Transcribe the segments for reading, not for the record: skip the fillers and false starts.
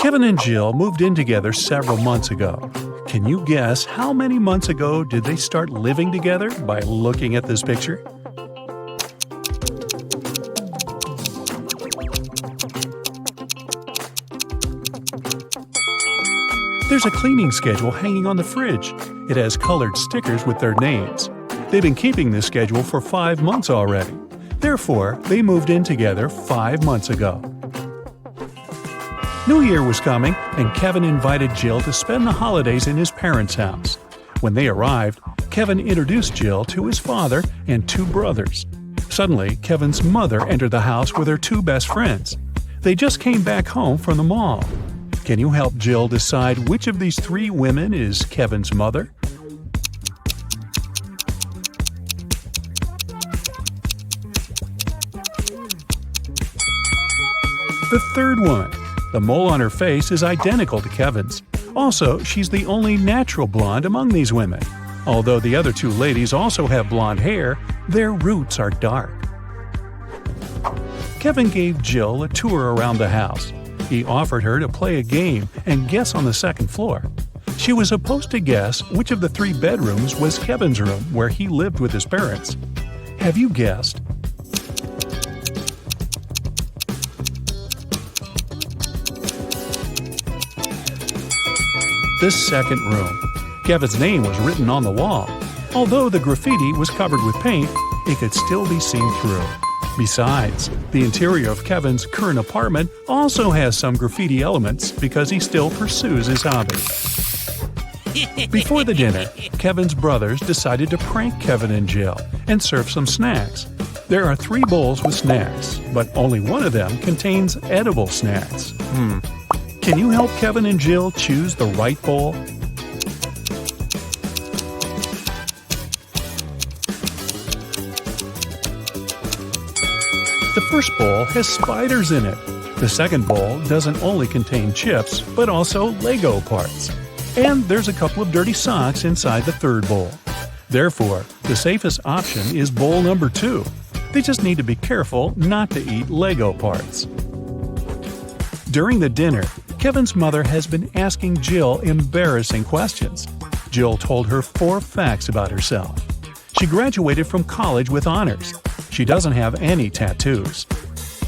Kevin and Jill moved in together several months ago. Can you guess how many months ago did they start living together by looking at this picture? There's a cleaning schedule hanging on the fridge. It has colored stickers with their names. They've been keeping this schedule for 5 months already. Therefore, they moved in together 5 months ago. New Year was coming, and Kevin invited Jill to spend the holidays in his parents' house. When they arrived, Kevin introduced Jill to his father and 2 brothers. Suddenly, Kevin's mother entered the house with her 2 best friends. They just came back home from the mall. Can you help Jill decide which of these 3 women is Kevin's mother? The third one. The mole on her face is identical to Kevin's. Also, she's the only natural blonde among these women. Although the other 2 ladies also have blonde hair, their roots are dark. Kevin gave Jill a tour around the house. He offered her to play a game and guess on the second floor. She was supposed to guess which of the 3 bedrooms was Kevin's room where he lived with his parents. Have you guessed? The second room. Kevin's name was written on the wall. Although the graffiti was covered with paint, it could still be seen through. Besides, the interior of Kevin's current apartment also has some graffiti elements because he still pursues his hobby. Before the dinner, Kevin's brothers decided to prank Kevin and Jill and serve some snacks. There are 3 bowls with snacks, but only one of them contains edible snacks. Can you help Kevin and Jill choose the right bowl? The first bowl has spiders in it. The second bowl doesn't only contain chips, but also Lego parts. And there's a couple of dirty socks inside the third bowl. Therefore, the safest option is bowl number 2. They just need to be careful not to eat Lego parts. During the dinner, Kevin's mother has been asking Jill embarrassing questions. Jill told her 4 facts about herself. She graduated from college with honors. She doesn't have any tattoos.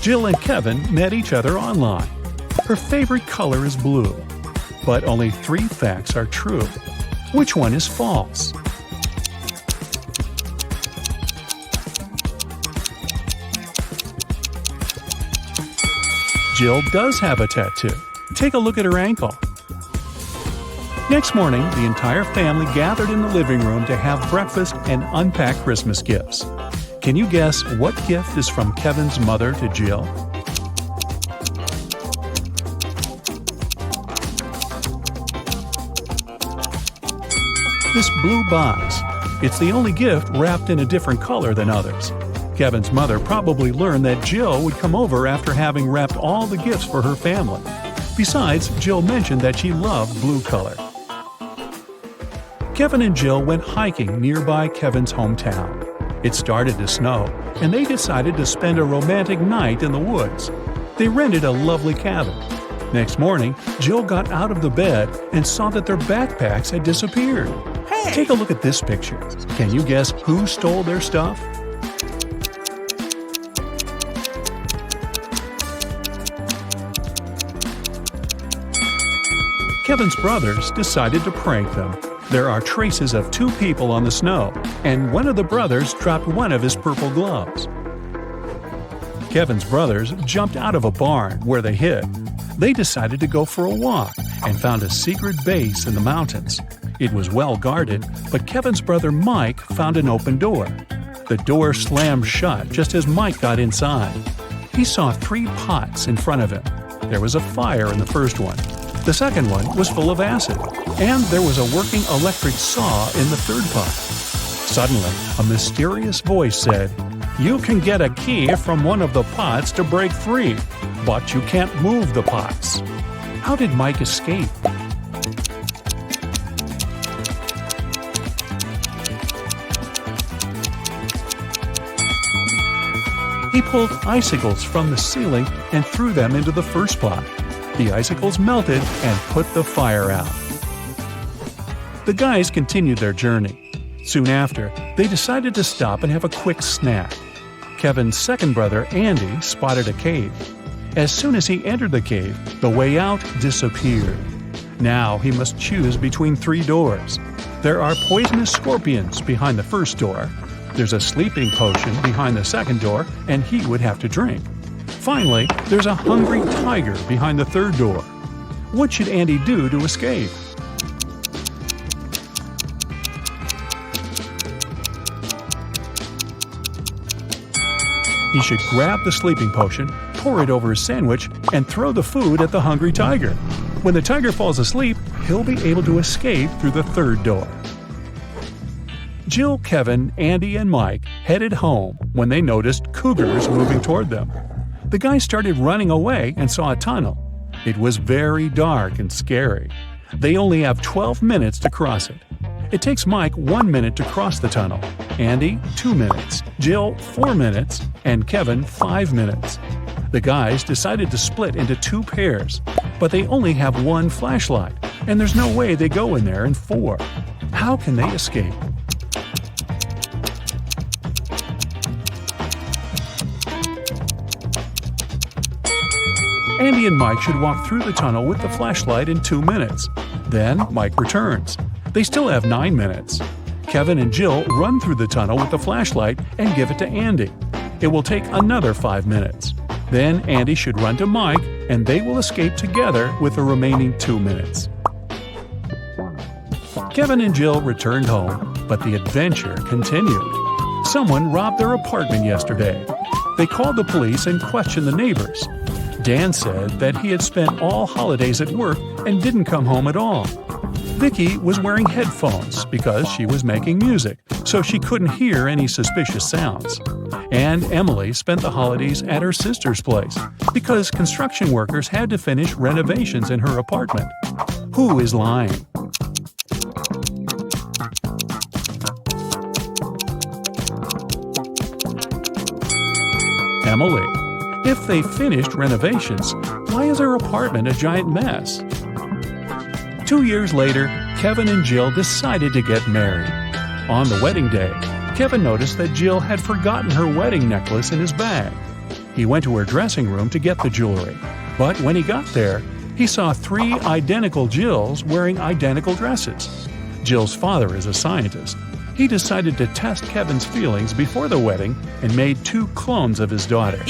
Jill and Kevin met each other online. Her favorite color is blue. But only 3 facts are true. Which one is false? Jill does have a tattoo. Take a look at her ankle. Next morning, the entire family gathered in the living room to have breakfast and unpack Christmas gifts. Can you guess what gift is from Kevin's mother to Jill? This blue box. It's the only gift wrapped in a different color than others. Kevin's mother probably learned that Jill would come over after having wrapped all the gifts for her family. Besides, Jill mentioned that she loved blue color. Kevin and Jill went hiking nearby Kevin's hometown. It started to snow, and they decided to spend a romantic night in the woods. They rented a lovely cabin. Next morning, Jill got out of the bed and saw that their backpacks had disappeared. Hey! Take a look at this picture. Can you guess who stole their stuff? Kevin's brothers decided to prank them. There are traces of 2 people on the snow, and one of the brothers dropped one of his purple gloves. Kevin's brothers jumped out of a barn where they hid. They decided to go for a walk and found a secret base in the mountains. It was well guarded, but Kevin's brother Mike found an open door. The door slammed shut just as Mike got inside. He saw 3 pots in front of him. There was a fire in the first one. The second one was full of acid, and there was a working electric saw in the third pot. Suddenly, a mysterious voice said, "You can get a key from one of the pots to break free, but you can't move the pots." How did Mike escape? He pulled icicles from the ceiling and threw them into the first pot. The icicles melted and put the fire out. The guys continued their journey. Soon after, they decided to stop and have a quick snack. Kevin's second brother, Andy, spotted a cave. As soon as he entered the cave, the way out disappeared. Now he must choose between 3 doors. There are poisonous scorpions behind the first door. There's a sleeping potion behind the second door, and he would have to drink. Finally, there's a hungry tiger behind the third door. What should Andy do to escape? He should grab the sleeping potion, pour it over his sandwich, and throw the food at the hungry tiger. When the tiger falls asleep, he'll be able to escape through the third door. Jill, Kevin, Andy, and Mike headed home when they noticed cougars moving toward them. The guys started running away and saw a tunnel. It was very dark and scary. They only have 12 minutes to cross it. It takes Mike 1 minute to cross the tunnel, Andy 2 minutes, Jill 4 minutes, and Kevin 5 minutes. The guys decided to split into 2 pairs, but they only have 1 flashlight, and there's no way they go in there in 4. How can they escape? Andy and Mike should walk through the tunnel with the flashlight in 2 minutes. Then Mike returns. They still have 9 minutes. Kevin and Jill run through the tunnel with the flashlight and give it to Andy. It will take another 5 minutes. Then Andy should run to Mike, and they will escape together with the remaining 2 minutes. Kevin and Jill returned home, but the adventure continued. Someone robbed their apartment yesterday. They called the police and questioned the neighbors. Dan said that he had spent all holidays at work and didn't come home at all. Vicky was wearing headphones because she was making music, so she couldn't hear any suspicious sounds. And Emily spent the holidays at her sister's place because construction workers had to finish renovations in her apartment. Who is lying? Emily. If they finished renovations, why is her apartment a giant mess? 2 years later, Kevin and Jill decided to get married. On the wedding day, Kevin noticed that Jill had forgotten her wedding necklace in his bag. He went to her dressing room to get the jewelry, but when he got there, he saw 3 identical Jills wearing identical dresses. Jill's father is a scientist. He decided to test Kevin's feelings before the wedding and made 2 clones of his daughter.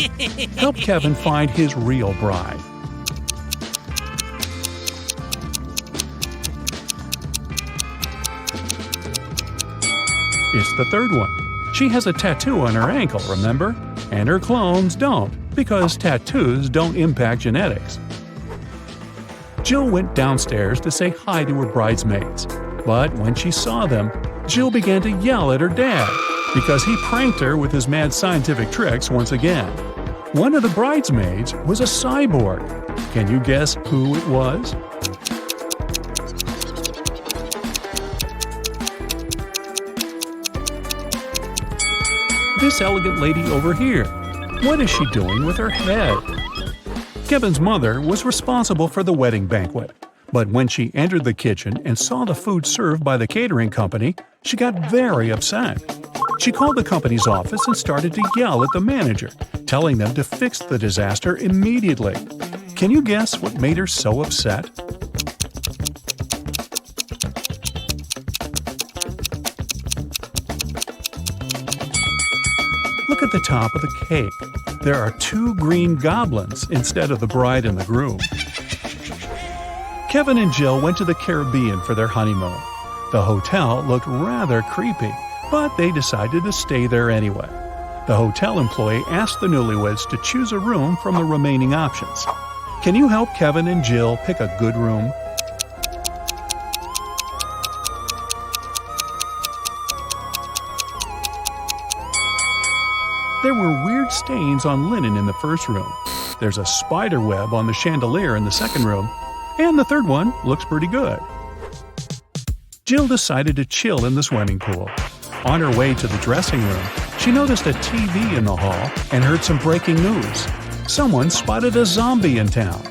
Help Kevin find his real bride. It's the third one. She has a tattoo on her ankle, remember? And her clones don't, because tattoos don't impact genetics. Jill went downstairs to say hi to her bridesmaids, but when she saw them, Jill began to yell at her dad because he pranked her with his mad scientific tricks once again. One of the bridesmaids was a cyborg. Can you guess who it was? This elegant lady over here. What is she doing with her head? Kevin's mother was responsible for the wedding banquet, but when she entered the kitchen and saw the food served by the catering company, she got very upset. She called the company's office and started to yell at the manager, telling them to fix the disaster immediately. Can you guess what made her so upset? Look at the top of the cake. There are 2 green goblins instead of the bride and the groom. Kevin and Jill went to the Caribbean for their honeymoon. The hotel looked rather creepy, but they decided to stay there anyway. The hotel employee asked the newlyweds to choose a room from the remaining options. Can you help Kevin and Jill pick a good room? There were weird stains on linen in the first room. There's a spider web on the chandelier in the second room, and the third one looks pretty good. Jill decided to chill in the swimming pool. On her way to the dressing room, she noticed a TV in the hall and heard some breaking news. Someone spotted a zombie in town.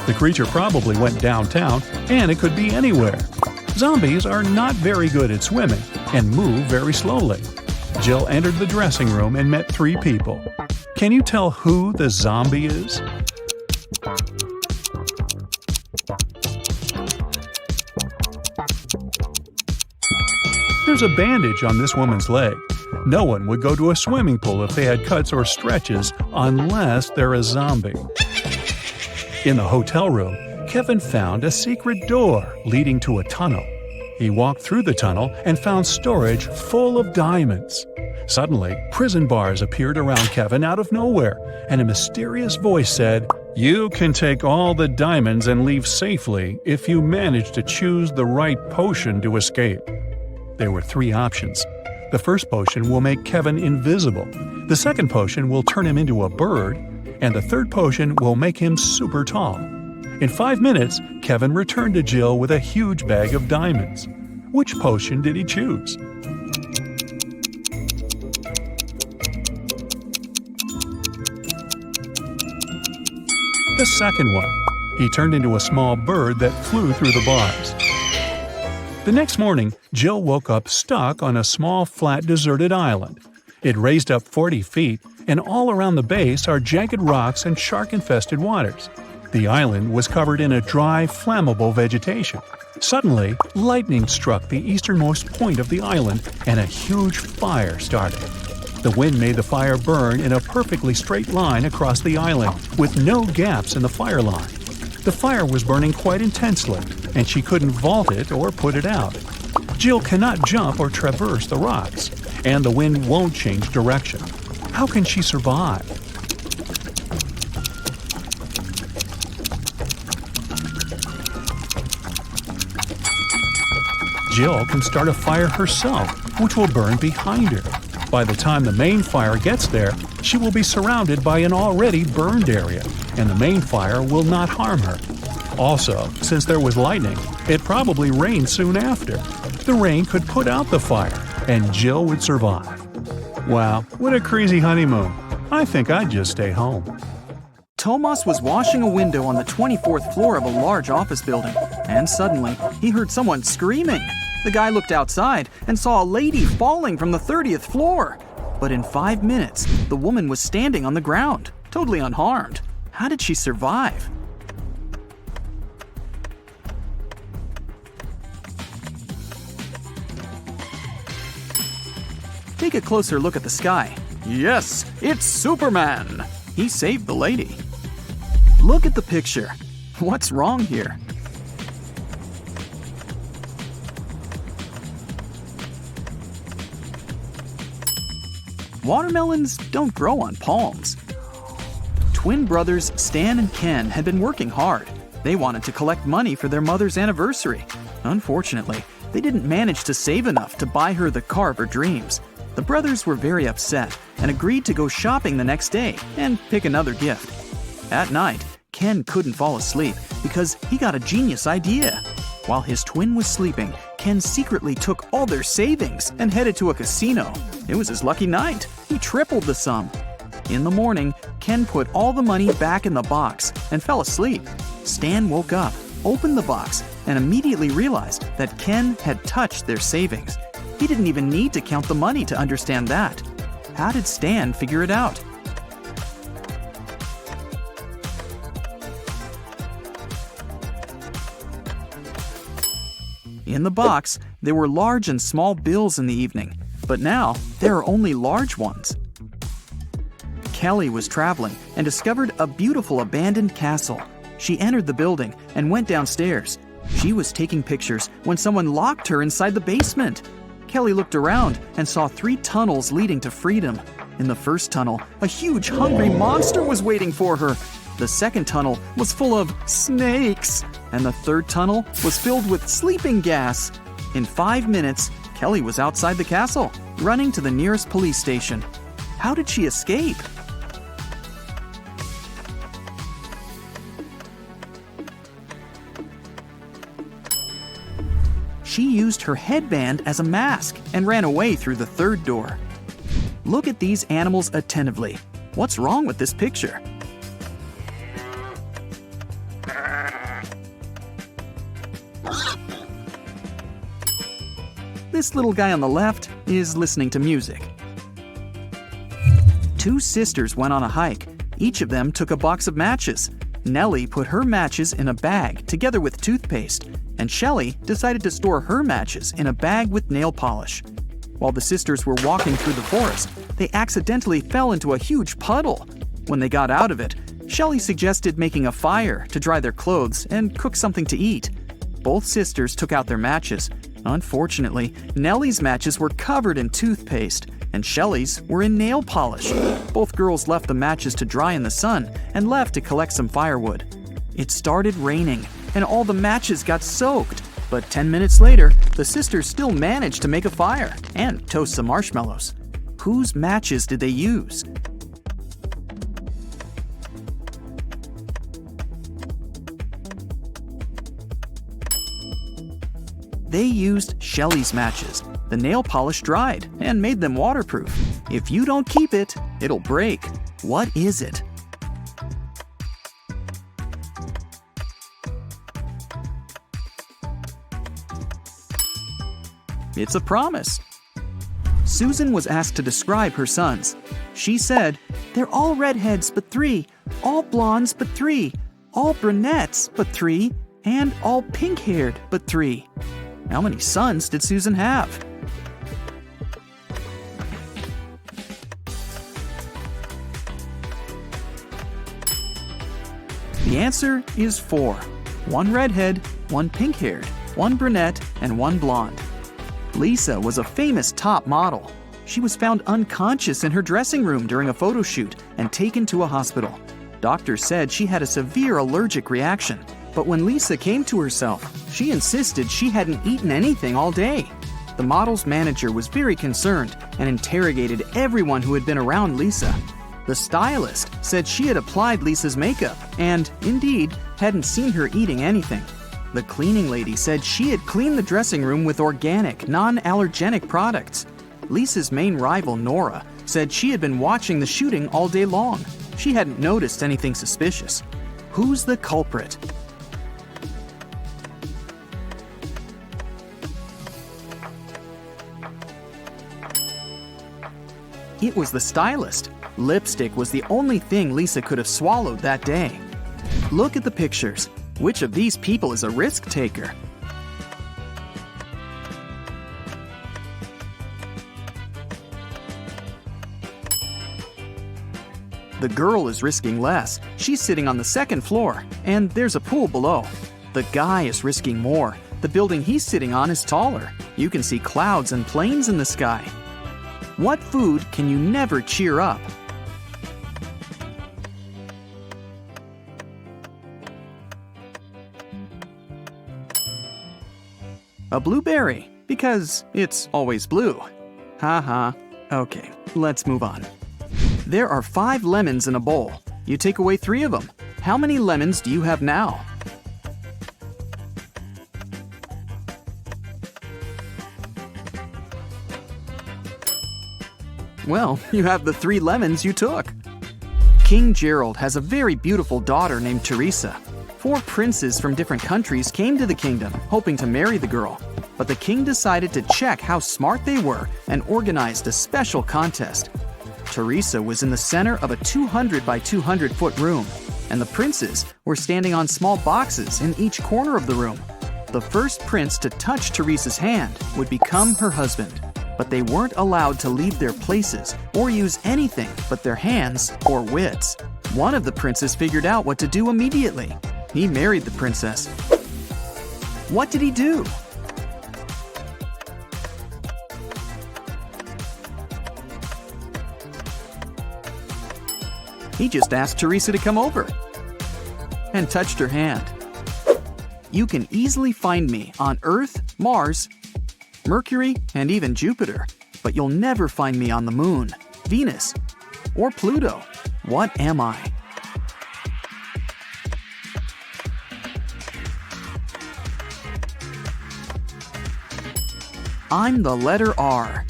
The creature probably went downtown, and it could be anywhere. Zombies are not very good at swimming and move very slowly. Jill entered the dressing room and met 3 people. Can you tell who the zombie is? There's a bandage on this woman's leg. No one would go to a swimming pool if they had cuts or stretches unless they're a zombie. In the hotel room, Kevin found a secret door leading to a tunnel. He walked through the tunnel and found storage full of diamonds. Suddenly, prison bars appeared around Kevin out of nowhere, and a mysterious voice said, "You can take all the diamonds and leave safely if you manage to choose the right potion to escape." There were 3 options. The first potion will make Kevin invisible. The second potion will turn him into a bird. And the third potion will make him super tall. In 5 minutes, Kevin returned to Jill with a huge bag of diamonds. Which potion did he choose? The second one. He turned into a small bird that flew through the bars. The next morning, Jill woke up stuck on a small, flat, deserted island. It raised up 40 feet, and all around the base are jagged rocks and shark-infested waters. The island was covered in a dry, flammable vegetation. Suddenly, lightning struck the easternmost point of the island, and a huge fire started. The wind made the fire burn in a perfectly straight line across the island, with no gaps in the fire line. The fire was burning quite intensely, and she couldn't vault it or put it out. Jill cannot jump or traverse the rocks, and the wind won't change direction. How can she survive? Jill can start a fire herself, which will burn behind her. By the time the main fire gets there, she will be surrounded by an already burned area, and the main fire will not harm her. Also, since there was lightning, it probably rained soon after. The rain could put out the fire, and Jill would survive. Wow, what a crazy honeymoon. I think I'd just stay home. Tomas was washing a window on the 24th floor of a large office building, and suddenly he heard someone screaming. The guy looked outside and saw a lady falling from the 30th floor. But in 5 minutes, the woman was standing on the ground, totally unharmed. How did she survive? Take a closer look at the sky. Yes, it's Superman! He saved the lady. Look at the picture. What's wrong here? Watermelons don't grow on palms. Twin brothers Stan and Ken had been working hard. They wanted to collect money for their mother's anniversary. Unfortunately, they didn't manage to save enough to buy her the car of her dreams. The brothers were very upset and agreed to go shopping the next day and pick another gift. At night, Ken couldn't fall asleep because he got a genius idea. While his twin was sleeping, Ken secretly took all their savings and headed to a casino. It was his lucky night. He tripled the sum. In the morning, Ken put all the money back in the box and fell asleep. Stan woke up, opened the box, and immediately realized that Ken had touched their savings. He didn't even need to count the money to understand that. How did Stan figure it out? In the box, there were large and small bills in the evening, but now there are only large ones. Kelly was traveling and discovered a beautiful abandoned castle. She entered the building and went downstairs. She was taking pictures when someone locked her inside the basement. Kelly looked around and saw 3 tunnels leading to freedom. In the first tunnel, a huge hungry monster was waiting for her. The second tunnel was full of snakes, and the third tunnel was filled with sleeping gas. In 5 minutes, Kelly was outside the castle, running to the nearest police station. How did she escape? She used her headband as a mask and ran away through the third door. Look at these animals attentively. What's wrong with this picture? This little guy on the left is listening to music. Two sisters went on a hike. Each of them took a box of matches. Nellie put her matches in a bag together with toothpaste, and Shelley decided to store her matches in a bag with nail polish. While the sisters were walking through the forest, they accidentally fell into a huge puddle. When they got out of it, Shelley suggested making a fire to dry their clothes and cook something to eat. Both sisters took out their matches. Unfortunately, Nellie's matches were covered in toothpaste, and Shelley's were in nail polish. Both girls left the matches to dry in the sun and left to collect some firewood. It started raining, and all the matches got soaked. But 10 minutes later, the sisters still managed to make a fire and toast some marshmallows. Whose matches did they use? They used Shelley's matches. The nail polish dried and made them waterproof. If you don't keep it, it'll break. What is it? It's a promise. Susan was asked to describe her sons. She said, "They're all redheads but 3, all blondes but 3, all brunettes but 3, and all pink-haired but 3. How many sons did Susan have? The answer is 4. 1 redhead, 1 pink-haired, 1 brunette, and 1 blonde. Lisa was a famous top model. She was found unconscious in her dressing room during a photo shoot and taken to a hospital. Doctors said she had a severe allergic reaction, but when Lisa came to herself, she insisted she hadn't eaten anything all day. The model's manager was very concerned and interrogated everyone who had been around Lisa. The stylist said she had applied Lisa's makeup and, indeed, hadn't seen her eating anything. The cleaning lady said she had cleaned the dressing room with organic, non-allergenic products. Lisa's main rival, Nora, said she had been watching the shooting all day long. She hadn't noticed anything suspicious. Who's the culprit? It was the stylist. Lipstick was the only thing Lisa could have swallowed that day. Look at the pictures. Which of these people is a risk taker? The girl is risking less. She's sitting on the second floor, and there's a pool below. The guy is risking more. The building he's sitting on is taller. You can see clouds and planes in the sky. What food can you never cheer up? A blueberry, because it's always blue. Haha. Okay, let's move on. There are 5 lemons in a bowl. You take away 3 of them. How many lemons do you have now? Well, you have the 3 lemons you took. King Gerald has a very beautiful daughter named Teresa. 4 princes from different countries came to the kingdom, hoping to marry the girl. But the king decided to check how smart they were and organized a special contest. Teresa was in the center of a 200 by 200 foot room, and the princes were standing on small boxes in each corner of the room. The first prince to touch Teresa's hand would become her husband, but they weren't allowed to leave their places or use anything but their hands or wits. One of the princes figured out what to do immediately. He married the princess. What did he do? He just asked Teresa to come over and touched her hand. You can easily find me on Earth, Mars, Mercury, and even Jupiter, but you'll never find me on the Moon, Venus, or Pluto. What am I? I'm the letter R.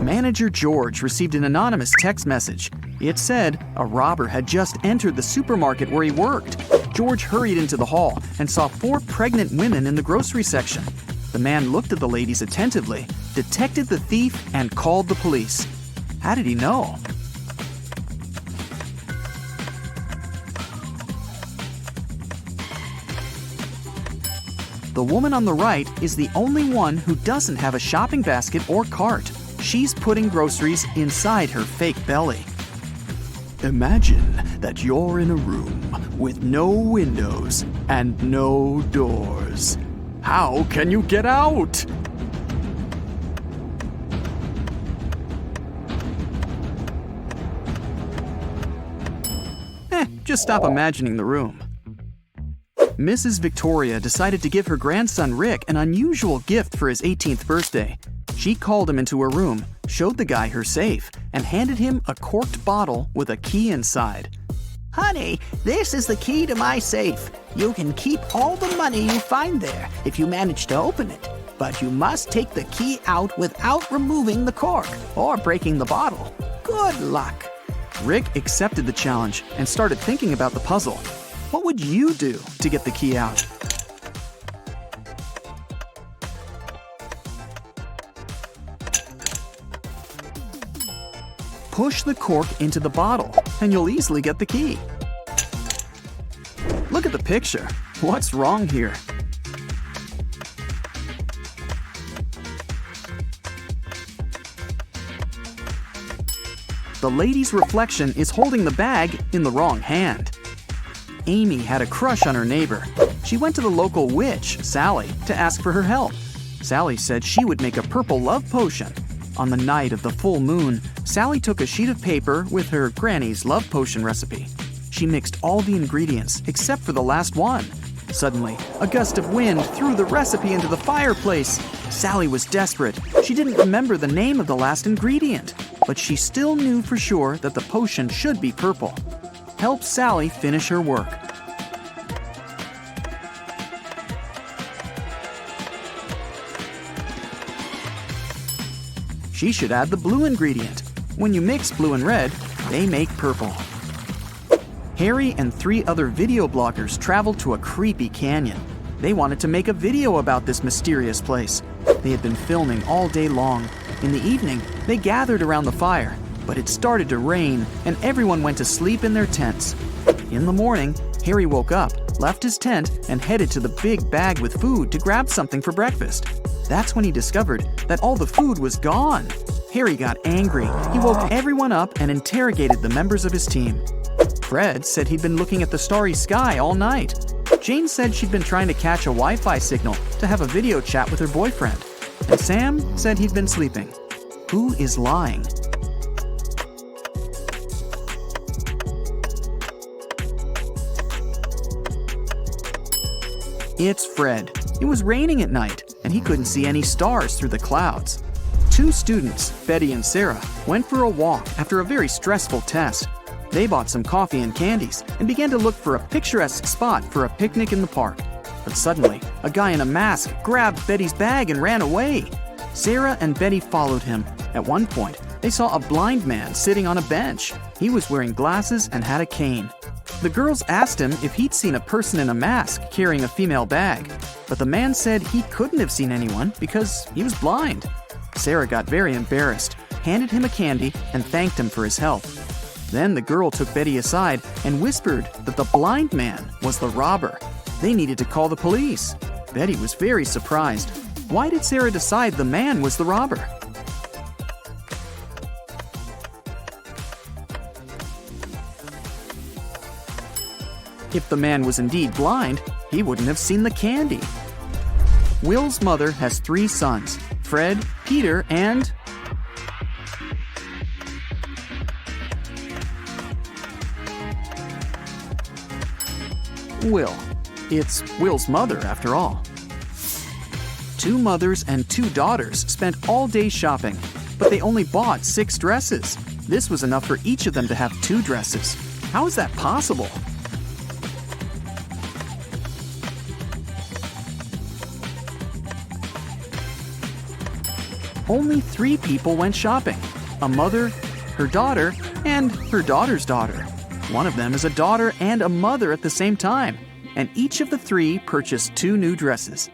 Manager George received an anonymous text message. It said a robber had just entered the supermarket where he worked. George hurried into the hall and saw 4 pregnant women in the grocery section. The man looked at the ladies attentively, detected the thief, and called the police. How did he know? The woman on the right is the only one who doesn't have a shopping basket or cart. She's putting groceries inside her fake belly. Imagine that you're in a room with no windows and no doors. How can you get out? Just stop imagining the room. Mrs. Victoria decided to give her grandson Rick an unusual gift for his 18th birthday. She called him into her room, showed the guy her safe, and handed him a corked bottle with a key inside. Honey, this is the key to my safe. You can keep all the money you find there if you manage to open it. But you must take the key out without removing the cork or breaking the bottle. Good luck. Rick accepted the challenge and started thinking about the puzzle. What would you do to get the key out? Push the cork into the bottle, and you'll easily get the key. Look at the picture. What's wrong here? The lady's reflection is holding the bag in the wrong hand. Amy had a crush on her neighbor. She went to the local witch, Sally, to ask for her help. Sally said she would make a purple love potion. On the night of the full moon, Sally took a sheet of paper with her granny's love potion recipe. She mixed all the ingredients except for the last one. Suddenly, a gust of wind threw the recipe into the fireplace. Sally was desperate. She didn't remember the name of the last ingredient, but she still knew for sure that the potion should be purple. Help Sally finish her work. She should add the blue ingredient. When you mix blue and red, they make purple. Harry and 3 other video bloggers traveled to a creepy canyon. They wanted to make a video about this mysterious place. They had been filming all day long. In the evening, they gathered around the fire, but it started to rain and everyone went to sleep in their tents. In the morning, Harry woke up, left his tent, and headed to the big bag with food to grab something for breakfast. That's when he discovered that all the food was gone. Harry got angry. He woke everyone up and interrogated the members of his team. Fred said he'd been looking at the starry sky all night. Jane said she'd been trying to catch a Wi-Fi signal to have a video chat with her boyfriend. And Sam said he'd been sleeping. Who is lying? It's Fred. It was raining at night, and he couldn't see any stars through the clouds. 2 students, Betty and Sarah, went for a walk after a very stressful test. They bought some coffee and candies and began to look for a picturesque spot for a picnic in the park. But suddenly, a guy in a mask grabbed Betty's bag and ran away. Sarah and Betty followed him. At one point, they saw a blind man sitting on a bench. He was wearing glasses and had a cane. The girls asked him if he'd seen a person in a mask carrying a female bag, but the man said he couldn't have seen anyone because he was blind. Sarah got very embarrassed, handed him a candy, and thanked him for his help. Then the girl took Betty aside and whispered that the blind man was the robber. They needed to call the police. Betty was very surprised. Why did Sarah decide the man was the robber? If the man was indeed blind, he wouldn't have seen the candy. Will's mother has 3 sons, Fred, Peter, and... Will. It's Will's mother, after all. 2 mothers and 2 daughters spent all day shopping, but they only bought 6 dresses. This was enough for each of them to have 2 dresses. How is that possible? Only 3 people went shopping: a mother, her daughter, and her daughter's daughter. One of them is a daughter and a mother at the same time, and each of the 3 purchased 2 new dresses.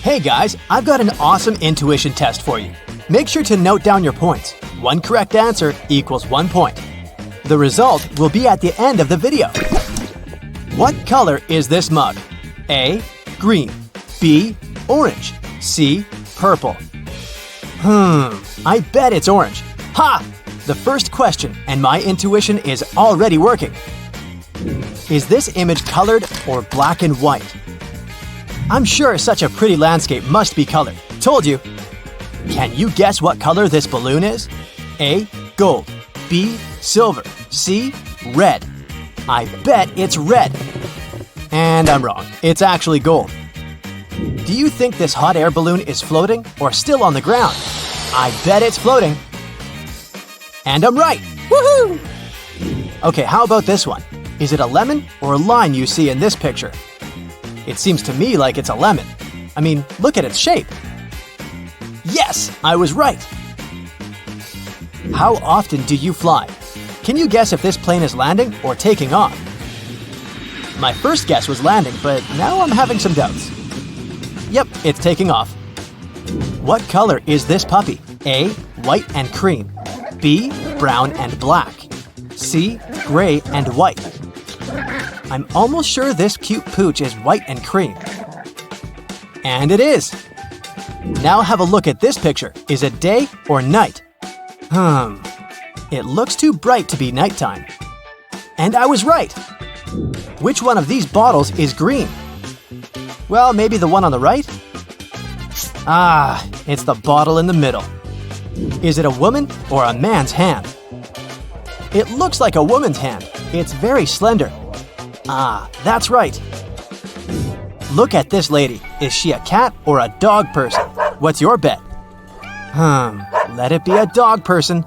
Hey guys, I've got an awesome intuition test for you. Make sure to note down your points. One correct answer equals 1 point. The result will be at the end of the video. What color is this mug? A. Green. B. Orange. C. Purple. I bet it's orange. Ha! The first question, and my intuition is already working. Is this image colored or black and white? I'm sure such a pretty landscape must be colored. Told you. Can you guess what color this balloon is? A. Gold. B. Silver. C. Red. I bet it's red. And I'm wrong. It's actually gold. Do you think this hot air balloon is floating or still on the ground? I bet it's floating. And I'm right. Woohoo! Okay, how about this one? Is it a lemon or a lime you see in this picture? It seems to me like it's a lemon. I mean, look at its shape. Yes, I was right. How often do you fly? Can you guess if this plane is landing or taking off? My first guess was landing, but now I'm having some doubts. Yep, it's taking off. What color is this puppy? A. White and cream. B. Brown and black. C. Gray and white. I'm almost sure this cute pooch is white and cream. And it is. Now have a look at this picture. Is it day or night? It looks too bright to be nighttime. And I was right. Which one of these bottles is green? Well, maybe the one on the right? Ah, it's the bottle in the middle. Is it a woman or a man's hand? It looks like a woman's hand. It's very slender. Ah, that's right. Look at this lady. Is she a cat or a dog person? What's your bet? Let it be a dog person.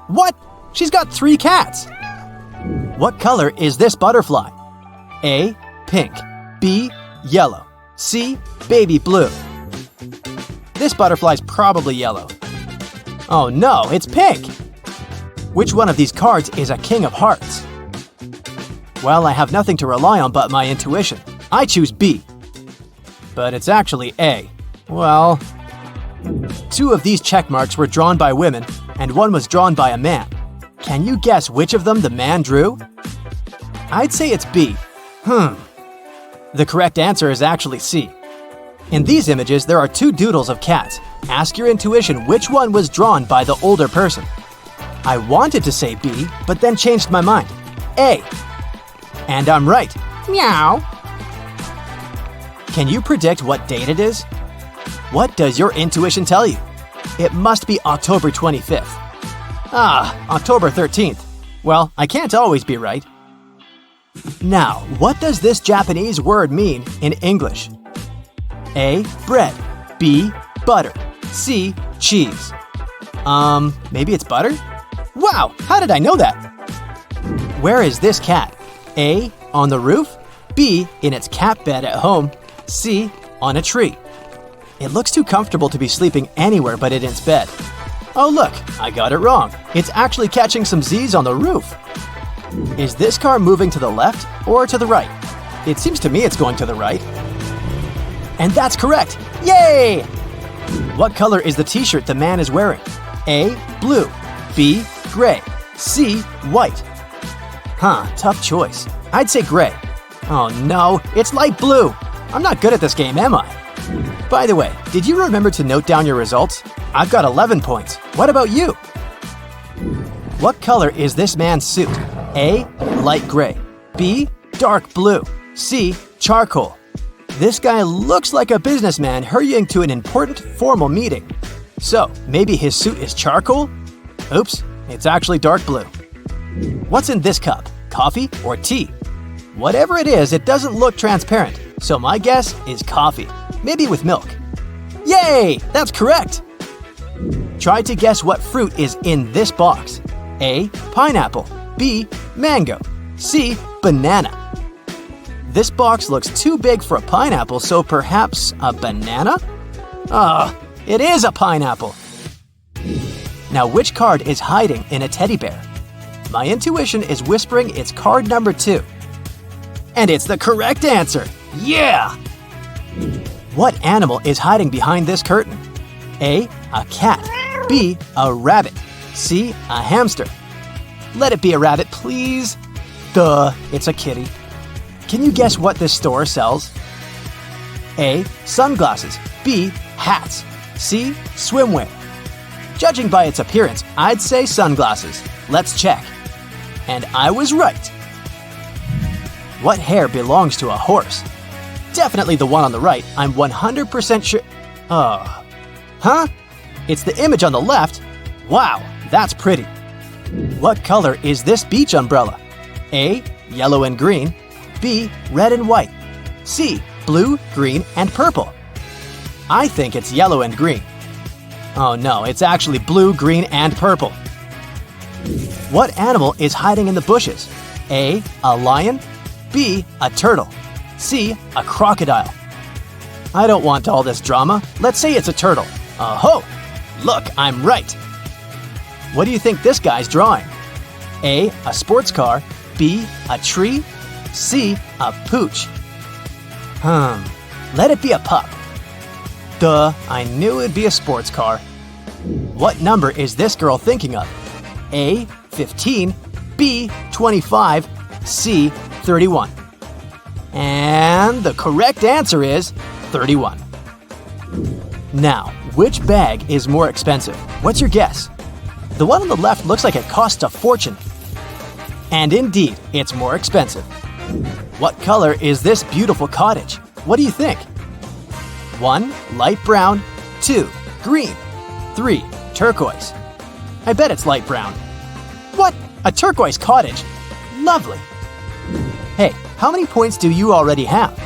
What? She's got 3 cats. What color is this butterfly? A. Pink. B. Yellow. C. Baby blue. This butterfly's probably yellow. Oh no, it's pink! Which one of these cards is a king of hearts? Well, I have nothing to rely on but my intuition. I choose B. But it's actually A. Well, 2 of these check marks were drawn by women, and 1 was drawn by a man. Can you guess which of them the man drew? I'd say it's B. The correct answer is actually C. In these images, there are 2 doodles of cats. Ask your intuition which one was drawn by the older person. I wanted to say B, but then changed my mind. A. And I'm right. Meow. Can you predict what date it is? What does your intuition tell you? It must be October 25th. Ah, October 13th. Well, I can't always be right. Now, what does this Japanese word mean in English? A. Bread. B. Butter. C. Cheese. Maybe it's butter? Wow, how did I know that? Where is this cat? A. On the roof. B. In its cat bed at home. C. On a tree. It looks too comfortable to be sleeping anywhere but in its bed. Oh look, I got it wrong. It's actually catching some Z's on the roof. Is this car moving to the left or to the right? It seems to me it's going to the right. And that's correct! Yay! What color is the t-shirt the man is wearing? A. Blue. B. Gray. C. White. Tough choice. I'd say gray. Oh no, it's light blue. I'm not good at this game, am I? By the way, did you remember to note down your results? I've got 11 points. What about you? What color is this man's suit? A. Light gray. B. Dark blue. C. Charcoal. This guy looks like a businessman hurrying to an important formal meeting. So, maybe his suit is charcoal? Oops, it's actually dark blue. What's in this cup? Coffee or tea? Whatever it is, it doesn't look transparent, so my guess is coffee. Maybe with milk. Yay! That's correct! Try to guess what fruit is in this box. A. Pineapple. B. Mango. C. Banana. This box looks too big for a pineapple, so perhaps a banana? It is a pineapple! Now which card is hiding in a teddy bear? My intuition is whispering it's card number 2. And it's the correct answer! Yeah! What animal is hiding behind this curtain? A. A cat. B. A rabbit. C. A hamster. Let it be a rabbit, please. Duh, it's a kitty. Can you guess what this store sells? A. Sunglasses. B. Hats. C. Swimwear. Judging by its appearance, I'd say sunglasses. Let's check. And I was right. What hair belongs to a horse? Definitely the one on the right. I'm 100% sure. Oh. Huh? It's the image on the left? Wow, that's pretty. What color is this beach umbrella? A. Yellow and green. B. Red and white. C. Blue, green, and purple. I think it's yellow and green. Oh no, it's actually blue, green, and purple. What animal is hiding in the bushes? A. A lion. B. A turtle. C. A crocodile. I don't want all this drama. Let's say it's a turtle. Oh-ho! Look, I'm right. What do you think this guy's drawing? A. A sports car. B. A tree. C. A pooch. Let it be a pup. Duh, I knew it'd be a sports car. What number is this girl thinking of? A. 15. B. 25. C. 31. And the correct answer is 31. Now, which bag is more expensive? What's your guess? The one on the left looks like it costs a fortune. And indeed, it's more expensive. What color is this beautiful cottage? What do you think? 1. Light brown. 2. Green. 3. Turquoise. I bet it's light brown. What? A turquoise cottage? Lovely. Hey, how many points do you already have?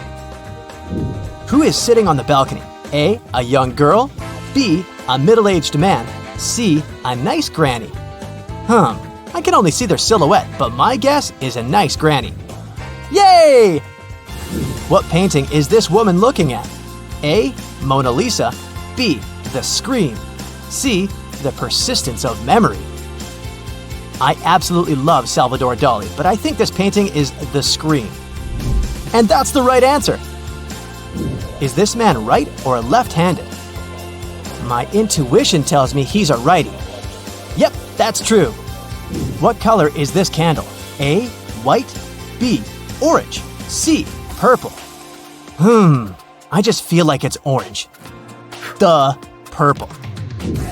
Who is sitting on the balcony? A. A young girl. B. A middle-aged man. C. A nice granny. I can only see their silhouette, but my guess is a nice granny. Yay! What painting is this woman looking at? A. Mona Lisa. B. The Scream. C. The Persistence of Memory. I absolutely love Salvador Dali, but I think this painting is The Scream. And that's the right answer. Is this man right or left-handed? My intuition tells me he's a righty. Yep, that's true. What color is this candle? A. White. B. Orange. C. Purple. I just feel like it's orange. Duh, purple.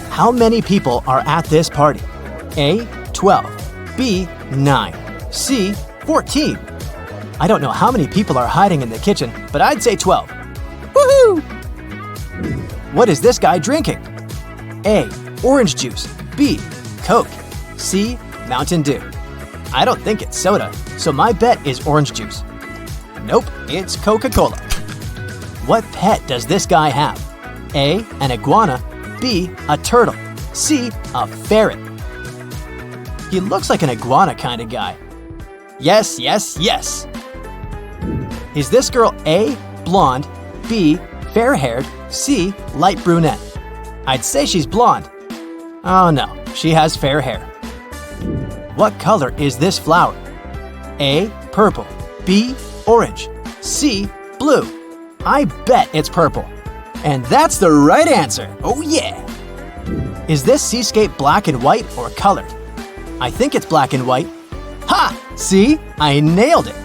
How many people are at this party? A. 12. B. 9. C. 14. I don't know how many people are hiding in the kitchen, but I'd say 12. Woohoo! What is this guy drinking? A. Orange juice. B. Coke. C. Mountain Dew. I don't think it's soda, so my bet is orange juice. Nope, it's Coca-Cola. What pet does this guy have? A. An iguana. B. A turtle. C. A ferret. He looks like an iguana kind of guy. Yes, yes, yes. Is this girl A. Blonde. B. Fair-haired. C. Light brunette. I'd say she's blonde. Oh no, she has fair hair. What color is this flower? A. Purple. B. Orange. C. Blue. I bet it's purple. And that's the right answer. Oh yeah! Is this seascape black and white or colored? I think it's black and white. Ha! See? I nailed it.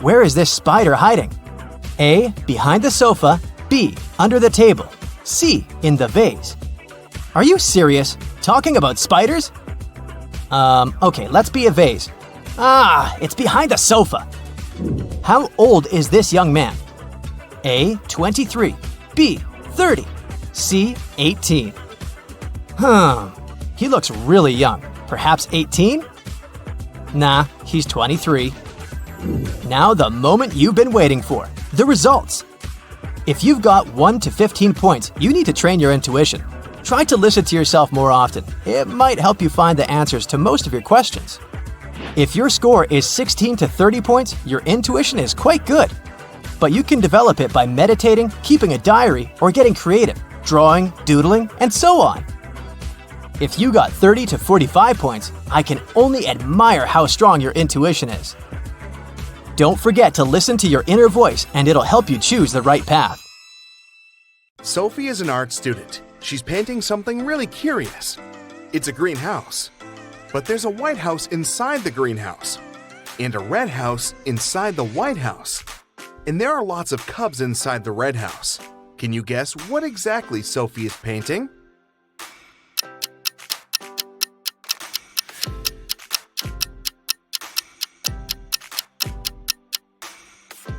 Where is this spider hiding? A. Behind the sofa. B. Under the table. C. In the vase. Are you serious? Talking about spiders? Okay, let's be a vase. Ah, it's behind the sofa. How old is this young man? A. 23. B. 30. C. 18. He looks really young. Perhaps 18? Nah, he's 23. Now the moment you've been waiting for. The results. If you've got 1 to 15 points, you need to train your intuition. Try to listen to yourself more often. It might help you find the answers to most of your questions. If your score is 16 to 30 points, your intuition is quite good. But you can develop it by meditating, keeping a diary, or getting creative, drawing, doodling, and so on. If you got 30 to 45 points, I can only admire how strong your intuition is. Don't forget to listen to your inner voice and it'll help you choose the right path. Sophie is an art student. She's painting something really curious. It's a greenhouse. But there's a white house inside the greenhouse. And a red house inside the white house. And there are lots of cubs inside the red house. Can you guess what exactly Sophie is painting?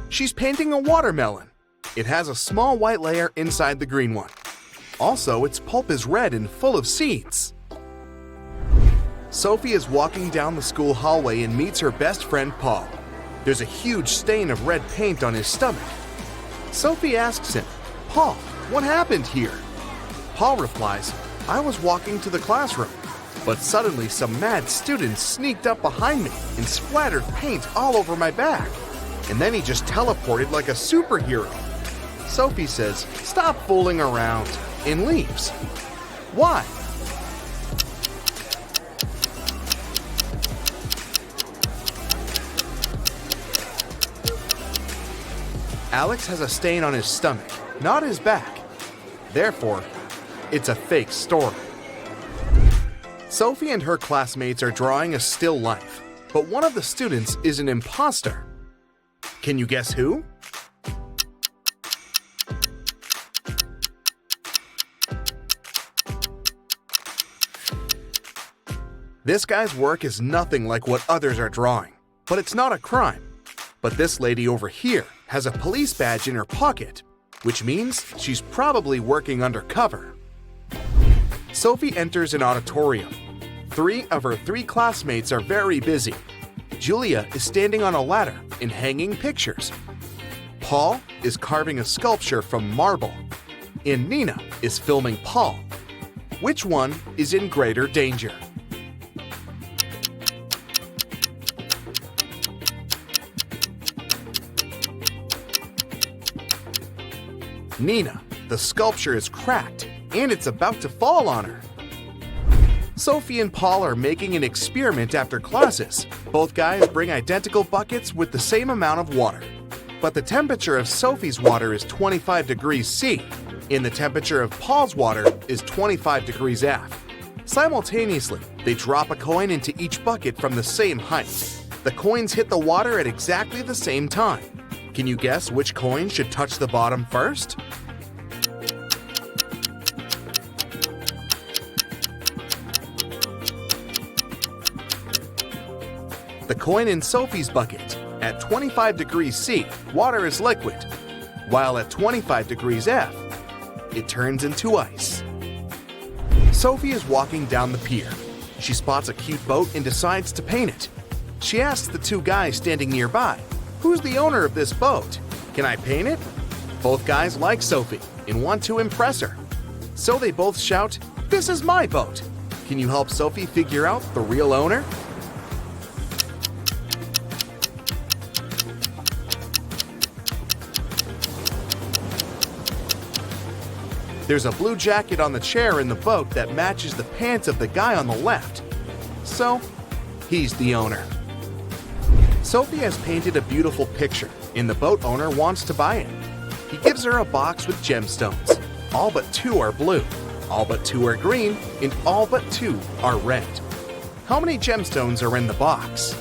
She's painting a watermelon. It has a small white layer inside the green one. Also, its pulp is red and full of seeds. Sophie is walking down the school hallway and meets her best friend Paul. There's a huge stain of red paint on his stomach. Sophie asks him, "Paul, what happened here?" Paul replies, "I was walking to the classroom, but suddenly some mad students sneaked up behind me and splattered paint all over my back. And then he just teleported like a superhero." Sophie says, "Stop fooling around," and leaves. Why? Alex has a stain on his stomach, not his back. Therefore, it's a fake story. Sophie and her classmates are drawing a still life, but one of the students is an imposter. Can you guess who? This guy's work is nothing like what others are drawing, but it's not a crime. But this lady over here has a police badge in her pocket, which means she's probably working undercover. Sophie enters an auditorium. 3 of her 3 classmates are very busy. Julia is standing on a ladder and hanging pictures. Paul is carving a sculpture from marble. And Nina is filming Paul. Which one is in greater danger? Nina, the sculpture is cracked and it's about to fall on her. Sophie and Paul are making an experiment after classes. Both guys bring identical buckets with the same amount of water. But the temperature of Sophie's water is 25 degrees C, and the temperature of Paul's water is 25 degrees F. Simultaneously, they drop a coin into each bucket from the same height. The coins hit the water at exactly the same time. Can you guess which coin should touch the bottom first? The coin in Sophie's bucket. At 25 degrees C, water is liquid, while at 25 degrees F, it turns into ice. Sophie is walking down the pier. She spots a cute boat and decides to paint it. She asks the 2 guys standing nearby, "Who's the owner of this boat? Can I paint it?" Both guys like Sophie and want to impress her. So they both shout, "This is my boat. Can you help Sophie figure out the real owner?" There's a blue jacket on the chair in the boat that matches the pants of the guy on the left. So, he's the owner. Sophie has painted a beautiful picture, and the boat owner wants to buy it. He gives her a box with gemstones. All but 2 are blue, all but 2 are green, and all but 2 are red. How many gemstones are in the box?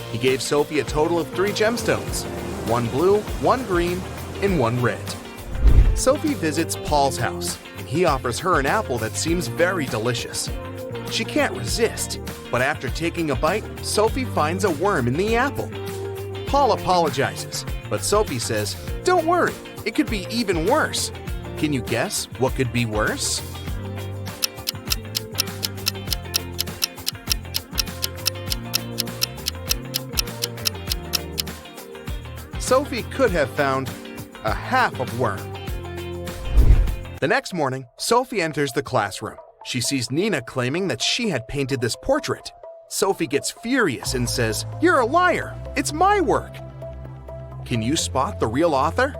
He gave Sophie a total of 3 gemstones, 1 blue, 1 green, and 1 red. Sophie visits Paul's house, and he offers her an apple that seems very delicious. She can't resist, but after taking a bite, Sophie finds a worm in the apple. Paul apologizes, but Sophie says, "Don't worry, it could be even worse." Can you guess what could be worse? Sophie could have found a half of worm. The next morning, Sophie enters the classroom. She sees Nina claiming that she had painted this portrait. Sophie gets furious and says, "You're a liar! It's my work!" Can you spot the real author?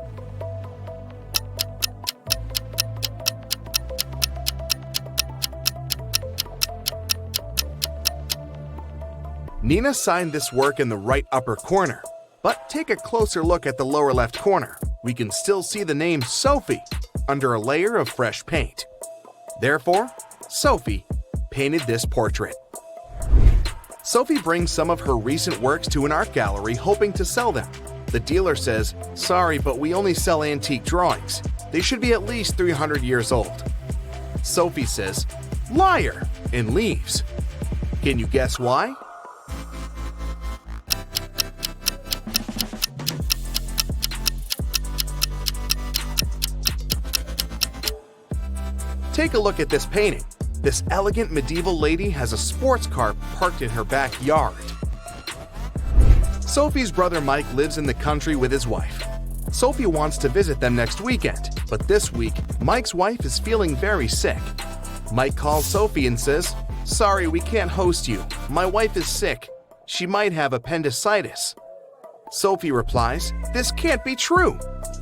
Nina signed this work in the right upper corner, but take a closer look at the lower left corner. We can still see the name Sophie under a layer of fresh paint. Therefore, Sophie painted this portrait. Sophie brings some of her recent works to an art gallery hoping to sell them. The dealer says, "Sorry, but we only sell antique drawings. They should be at least 300 years old." Sophie says, "Liar," and leaves. Can you guess why? Take a look at this painting. This elegant medieval lady has a sports car parked in her backyard. Sophie's brother Mike lives in the country with his wife. Sophie wants to visit them next weekend, but this week, Mike's wife is feeling very sick. Mike calls Sophie and says, "Sorry, we can't host you. My wife is sick. She might have appendicitis." Sophie replies, "This can't be true.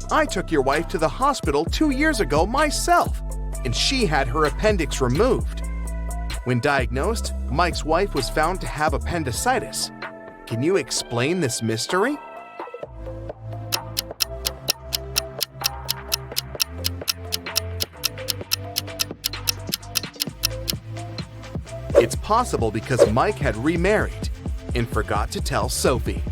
I took your wife to the hospital 2 years ago myself, and she had her appendix removed." When diagnosed, Mike's wife was found to have appendicitis. Can you explain this mystery? It's possible because Mike had remarried and forgot to tell Sophie.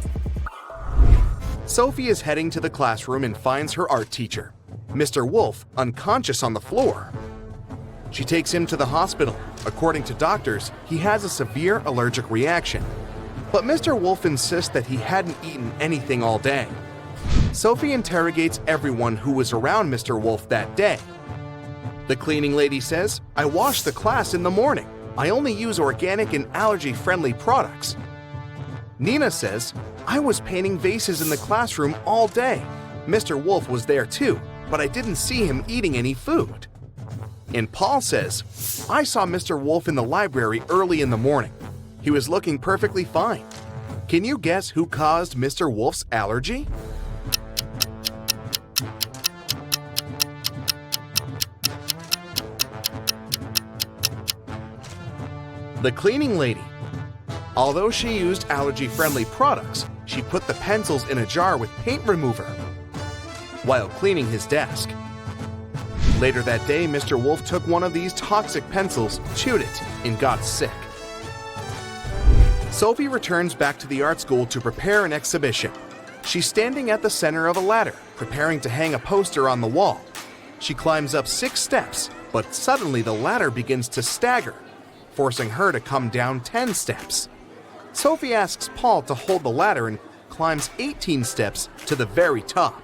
Sophie is heading to the classroom and finds her art teacher, Mr. Wolf, unconscious on the floor. She takes him to the hospital. According to doctors, he has a severe allergic reaction. But Mr. Wolf insists that he hadn't eaten anything all day. Sophie interrogates everyone who was around Mr. Wolf that day. The cleaning lady says, "I wash the class in the morning. I only use organic and allergy-friendly products." Nina says, "I was painting vases in the classroom all day. Mr. Wolf was there too, but I didn't see him eating any food." And Paul says, "I saw Mr. Wolf in the library early in the morning. He was looking perfectly fine." Can you guess who caused Mr. Wolf's allergy? The cleaning lady. Although she used allergy-friendly products, she put the pencils in a jar with paint remover while cleaning his desk. Later that day, Mr. Wolf took one of these toxic pencils, chewed it, and got sick. Sophie returns back to the art school to prepare an exhibition. She's standing at the center of a ladder, preparing to hang a poster on the wall. She climbs up 6 steps, but suddenly the ladder begins to stagger, forcing her to come down 10 steps. Sophie asks Paul to hold the ladder and climbs 18 steps to the very top.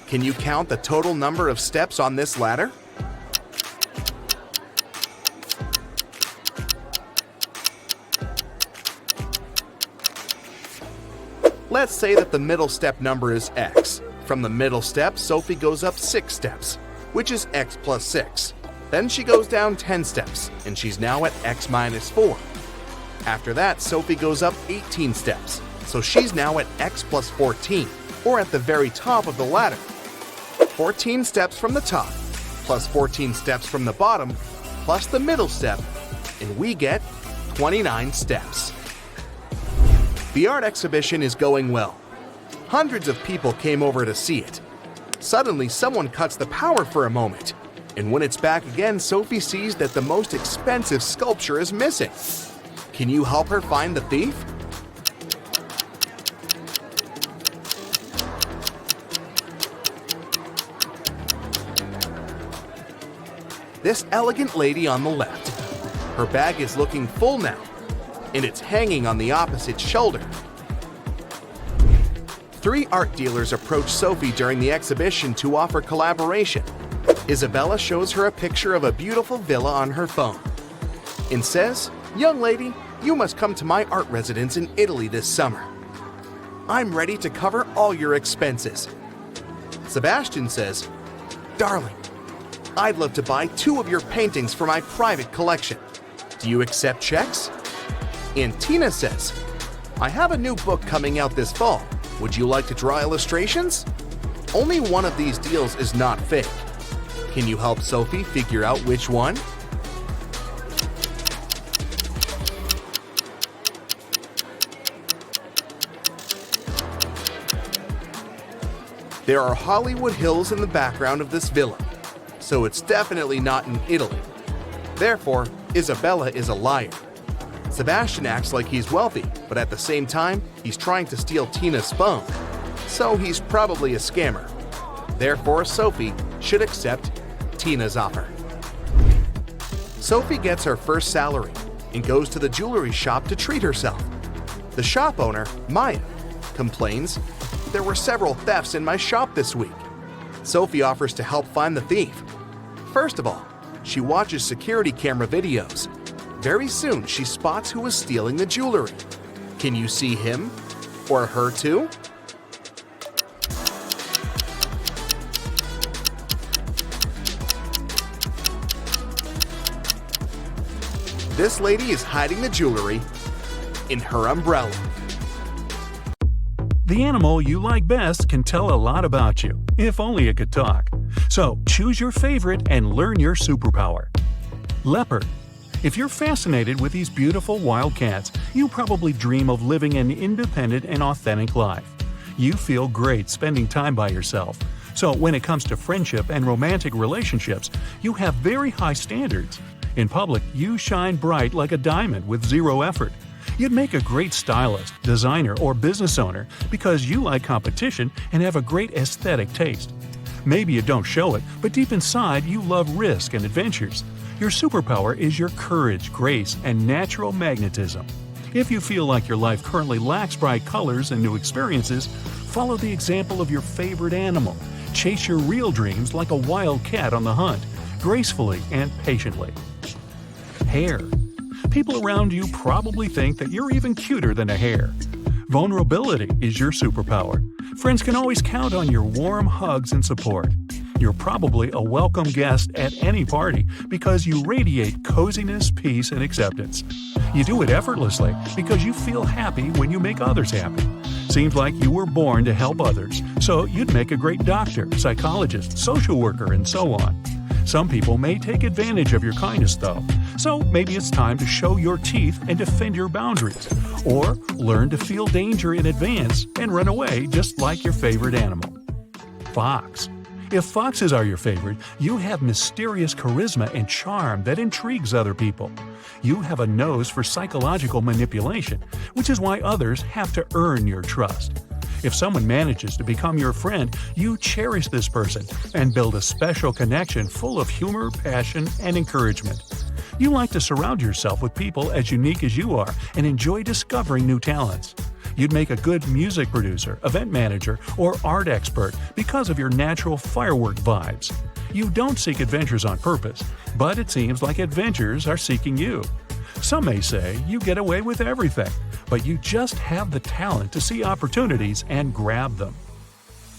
Can you count the total number of steps on this ladder? Let's say that the middle step number is x. From the middle step, Sophie goes up 6 steps, which is x plus 6. Then she goes down 10 steps, and she's now at x minus 4. After that, Sophie goes up 18 steps, so she's now at x plus 14, or at the very top of the ladder. 14 steps from the top, plus 14 steps from the bottom, plus the middle step, and we get 29 steps. The art exhibition is going well. Hundreds of people came over to see it. Suddenly, someone cuts the power for a moment, and when it's back again, Sophie sees that the most expensive sculpture is missing. Can you help her find the thief? This elegant lady on the left. Her bag is looking full now, and it's hanging on the opposite shoulder. 3 art dealers approach Sophie during the exhibition to offer collaboration. Isabella shows her a picture of a beautiful villa on her phone and says, "Young lady, you must come to my art residence in Italy this summer. I'm ready to cover all your expenses." Sebastian says, "Darling, I'd love to buy 2 of your paintings for my private collection. Do you accept checks?" And Tina says, "I have a new book coming out this fall. Would you like to draw illustrations?" Only one of these deals is not fake. Can you help Sophie figure out which one? There are Hollywood hills in the background of this villa, so it's definitely not in Italy. Therefore, Isabella is a liar. Sebastian acts like he's wealthy, but at the same time, he's trying to steal Tina's phone, so he's probably a scammer. Therefore, Sophie should accept Tina's offer. Sophie gets her first salary and goes to the jewelry shop to treat herself. The shop owner, Maya, complains, "There were several thefts in my shop this week." Sophie offers to help find the thief. First of all, she watches security camera videos. Very soon, she spots who was stealing the jewelry. Can you see him? Or her too? This lady is hiding the jewelry in her umbrella. The animal you like best can tell a lot about you, if only it could talk. So choose your favorite and learn your superpower. Leopard. If you're fascinated with these beautiful wild cats, you probably dream of living an independent and authentic life. You feel great spending time by yourself. So when it comes to friendship and romantic relationships, you have very high standards. In public, you shine bright like a diamond with zero effort. You'd make a great stylist, designer, or business owner because you like competition and have a great aesthetic taste. Maybe you don't show it, but deep inside you love risk and adventures. Your superpower is your courage, grace, and natural magnetism. If you feel like your life currently lacks bright colors and new experiences, follow the example of your favorite animal. Chase your real dreams like a wild cat on the hunt, gracefully and patiently. Hare. People around you probably think that you're even cuter than a hare. Vulnerability is your superpower. Friends can always count on your warm hugs and support. You're probably a welcome guest at any party because you radiate coziness, peace, and acceptance. You do it effortlessly because you feel happy when you make others happy. Seems like you were born to help others, so you'd make a great doctor, psychologist, social worker, and so on. Some people may take advantage of your kindness, though, so maybe it's time to show your teeth and defend your boundaries, or learn to feel danger in advance and run away just like your favorite animal. Fox. If foxes are your favorite, you have mysterious charisma and charm that intrigues other people. You have a nose for psychological manipulation, which is why others have to earn your trust. If someone manages to become your friend, you cherish this person and build a special connection full of humor, passion, and encouragement. You like to surround yourself with people as unique as you are and enjoy discovering new talents. You'd make a good music producer, event manager, or art expert because of your natural firework vibes. You don't seek adventures on purpose, but it seems like adventures are seeking you. Some may say you get away with everything, but you just have the talent to see opportunities and grab them.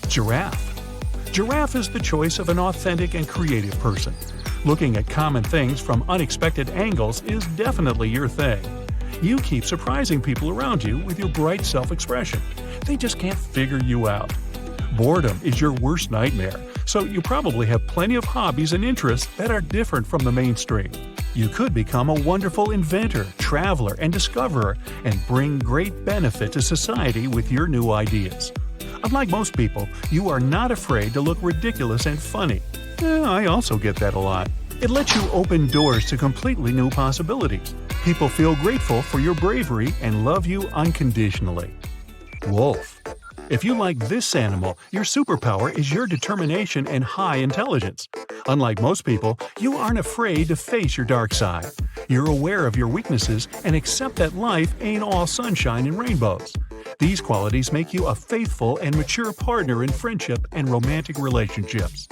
Giraffe. Giraffe is the choice of an authentic and creative person. Looking at common things from unexpected angles is definitely your thing. You keep surprising people around you with your bright self-expression. They just can't figure you out. Boredom is your worst nightmare, so you probably have plenty of hobbies and interests that are different from the mainstream. You could become a wonderful inventor, traveler, and discoverer and bring great benefit to society with your new ideas. Unlike most people, you are not afraid to look ridiculous and funny. I also get that a lot. It lets you open doors to completely new possibilities. People feel grateful for your bravery and love you unconditionally. Wolf. If you like this animal, your superpower is your determination and high intelligence. Unlike most people, you aren't afraid to face your dark side. You're aware of your weaknesses and accept that life ain't all sunshine and rainbows. These qualities make you a faithful and mature partner in friendship and romantic relationships.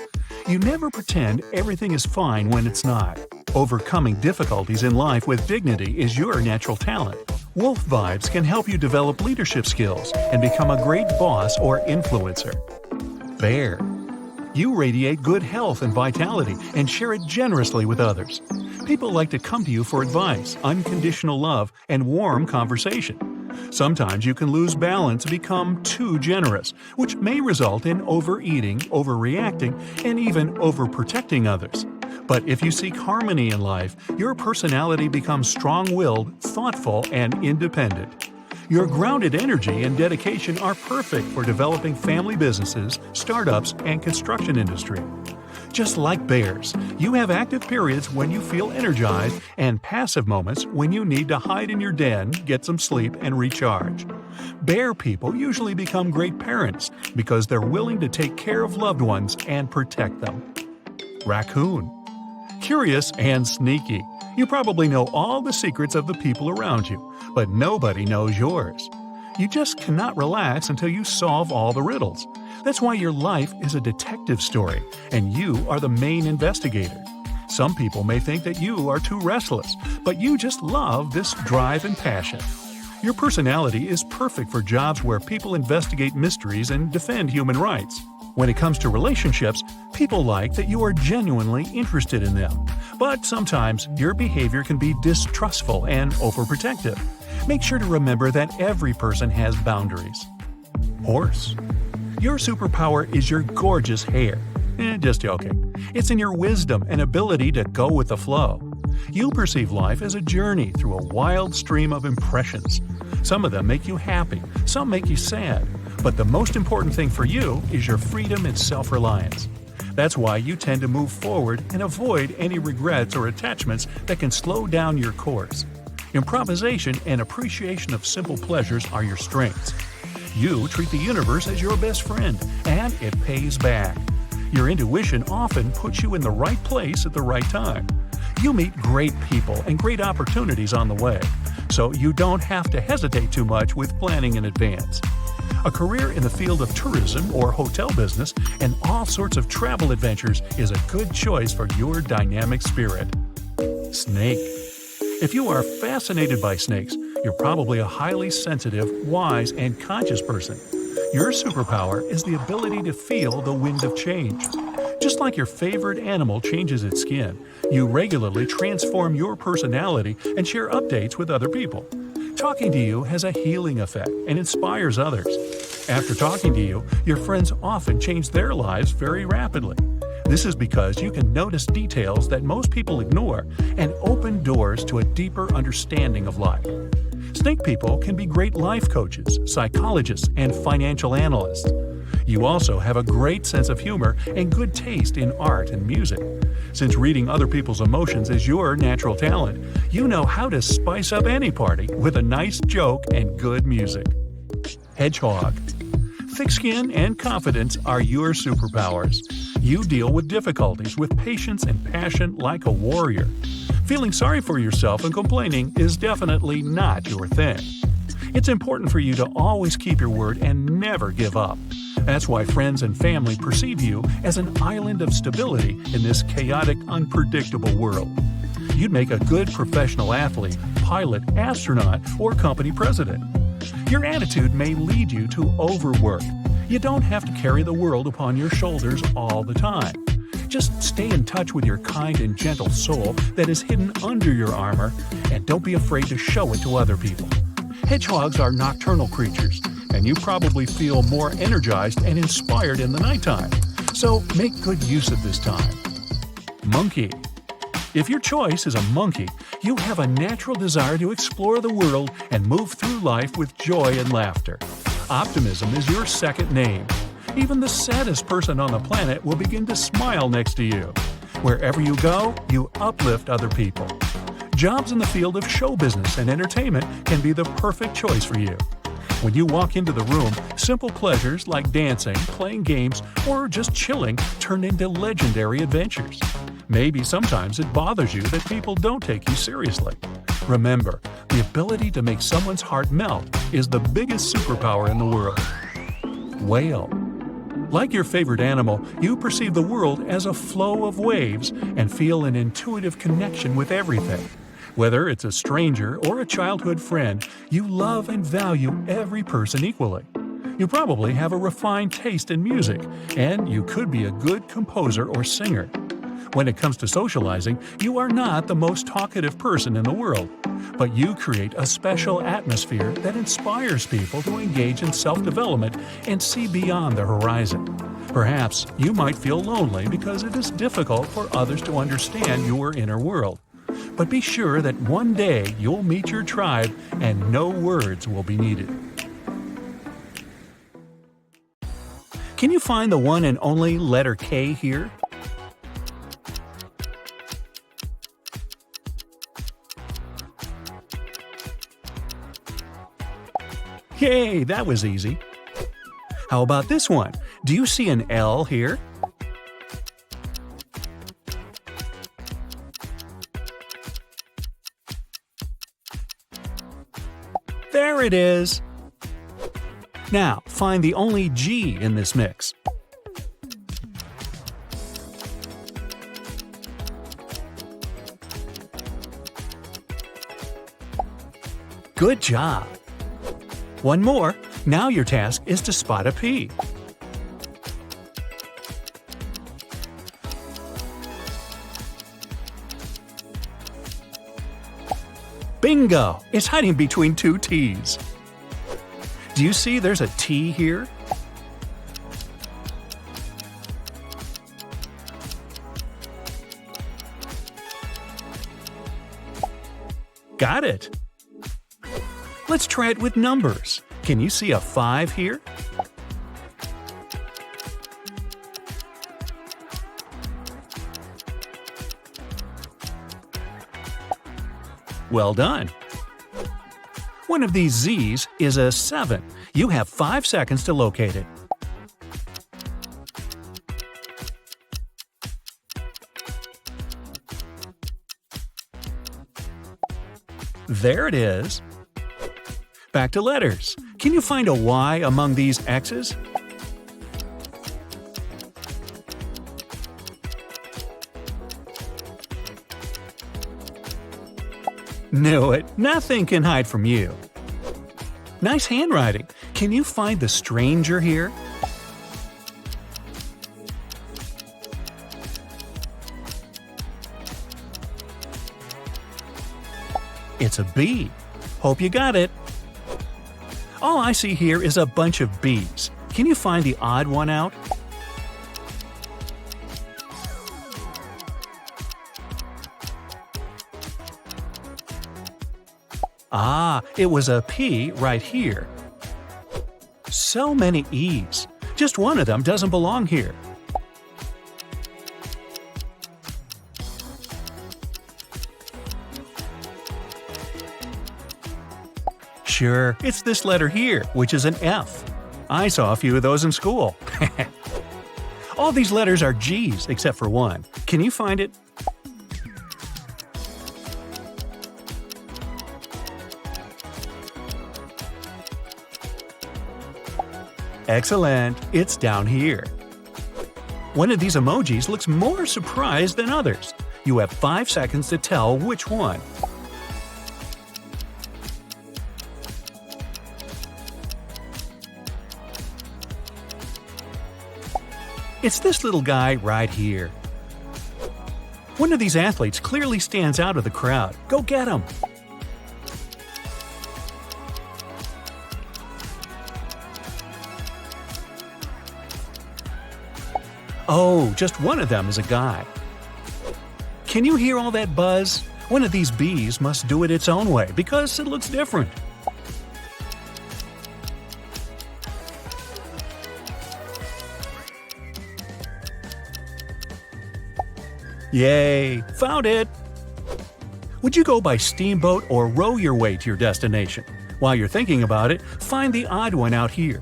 You never pretend everything is fine when it's not. Overcoming difficulties in life with dignity is your natural talent. Wolf vibes can help you develop leadership skills and become a great boss or influencer. Bear. You radiate good health and vitality and share it generously with others. People like to come to you for advice, unconditional love, and warm conversation. Sometimes you can lose balance and become too generous, which may result in overeating, overreacting, and even overprotecting others. But if you seek harmony in life, your personality becomes strong-willed, thoughtful, and independent. Your grounded energy and dedication are perfect for developing family businesses, startups, and construction industry. Just like bears, you have active periods when you feel energized and passive moments when you need to hide in your den, get some sleep, and recharge. Bear people usually become great parents because they're willing to take care of loved ones and protect them. Raccoon. Curious and sneaky. You probably know all the secrets of the people around you, but nobody knows yours. You just cannot relax until you solve all the riddles. That's why your life is a detective story, and you are the main investigator. Some people may think that you are too restless, but you just love this drive and passion. Your personality is perfect for jobs where people investigate mysteries and defend human rights. When it comes to relationships, people like that you are genuinely interested in them. But sometimes your behavior can be distrustful and overprotective. Make sure to remember that every person has boundaries. Horse. Your superpower is your gorgeous hair. Just joking. It's in your wisdom and ability to go with the flow. You perceive life as a journey through a wild stream of impressions. Some of them make you happy, some make you sad. But the most important thing for you is your freedom and self-reliance. That's why you tend to move forward and avoid any regrets or attachments that can slow down your course. Improvisation and appreciation of simple pleasures are your strengths. You treat the universe as your best friend, and it pays back. Your intuition often puts you in the right place at the right time. You meet great people and great opportunities on the way, so you don't have to hesitate too much with planning in advance. A career in the field of tourism or hotel business and all sorts of travel adventures is a good choice for your dynamic spirit. Snake. If you are fascinated by snakes, you're probably a highly sensitive, wise, and conscious person. Your superpower is the ability to feel the wind of change. Just like your favorite animal changes its skin, you regularly transform your personality and share updates with other people. Talking to you has a healing effect and inspires others. After talking to you, your friends often change their lives very rapidly. This is because you can notice details that most people ignore and open doors to a deeper understanding of life. Snake people can be great life coaches, psychologists, and financial analysts. You also have a great sense of humor and good taste in art and music. Since reading other people's emotions is your natural talent, you know how to spice up any party with a nice joke and good music. Hedgehog. Thick skin and confidence are your superpowers. You deal with difficulties with patience and passion like a warrior. Feeling sorry for yourself and complaining is definitely not your thing. It's important for you to always keep your word and never give up. That's why friends and family perceive you as an island of stability in this chaotic, unpredictable world. You'd make a good professional athlete, pilot, astronaut, or company president. Your attitude may lead you to overwork. You don't have to carry the world upon your shoulders all the time. Just stay in touch with your kind and gentle soul that is hidden under your armor, and don't be afraid to show it to other people. Hedgehogs are nocturnal creatures, and you probably feel more energized and inspired in the nighttime. So make good use of this time. Monkey. If your choice is a monkey, you have a natural desire to explore the world and move through life with joy and laughter. Optimism is your second name. Even the saddest person on the planet will begin to smile next to you. Wherever you go, you uplift other people. Jobs in the field of show business and entertainment can be the perfect choice for you. When you walk into the room, simple pleasures like dancing, playing games, or just chilling turn into legendary adventures. Maybe sometimes it bothers you that people don't take you seriously. Remember, the ability to make someone's heart melt is the biggest superpower in the world. Whale. Like your favorite animal, you perceive the world as a flow of waves and feel an intuitive connection with everything. Whether it's a stranger or a childhood friend, you love and value every person equally. You probably have a refined taste in music, and you could be a good composer or singer. When it comes to socializing, you are not the most talkative person in the world, but you create a special atmosphere that inspires people to engage in self-development and see beyond the horizon. Perhaps you might feel lonely because it is difficult for others to understand your inner world. But be sure that one day you'll meet your tribe and no words will be needed. Can you find the one and only letter K here? Yay, that was easy. How about this one? Do you see an L here? There it is! Now, find the only G in this mix. Good job! One more. Now your task is to spot a P. Bingo! It's hiding between two T's. Do you see there's a T here? Got it! Let's try it with numbers. Can you see a 5 here? Well done! One of these Z's is a 7. You have 5 seconds to locate it. There it is! Back to letters. Can you find a Y among these X's? Knew it! Nothing can hide from you. Nice handwriting. Can you find the stranger here? It's a B. Hope you got it. All I see here is a bunch of B's. Can you find the odd one out? Ah, it was a P right here. So many E's. Just one of them doesn't belong here. Sure, it's this letter here, which is an F. I saw a few of those in school. All these letters are G's except for one. Can you find it? Excellent! It's down here. One of these emojis looks more surprised than others. You have 5 seconds to tell which one. It's this little guy right here. One of these athletes clearly stands out of the crowd. Go get him! Oh, just one of them is a guy. Can you hear all that buzz? One of these bees must do it its own way because it looks different. Yay! Found it! Would you go by steamboat or row your way to your destination? While you're thinking about it, find the odd one out here.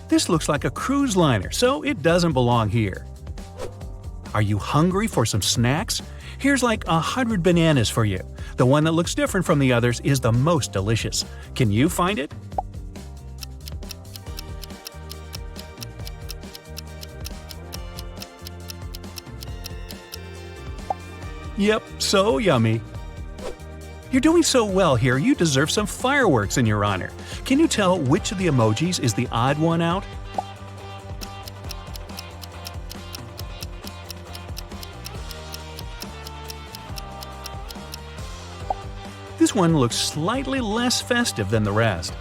This looks like a cruise liner, so it doesn't belong here. Are you hungry for some snacks? Here's like 100 bananas for you. The one that looks different from the others is the most delicious. Can you find it? Yep, so yummy. You're doing so well here, you deserve some fireworks in your honor. Can you tell which of the emojis is the odd one out? This one looks slightly less festive than the rest.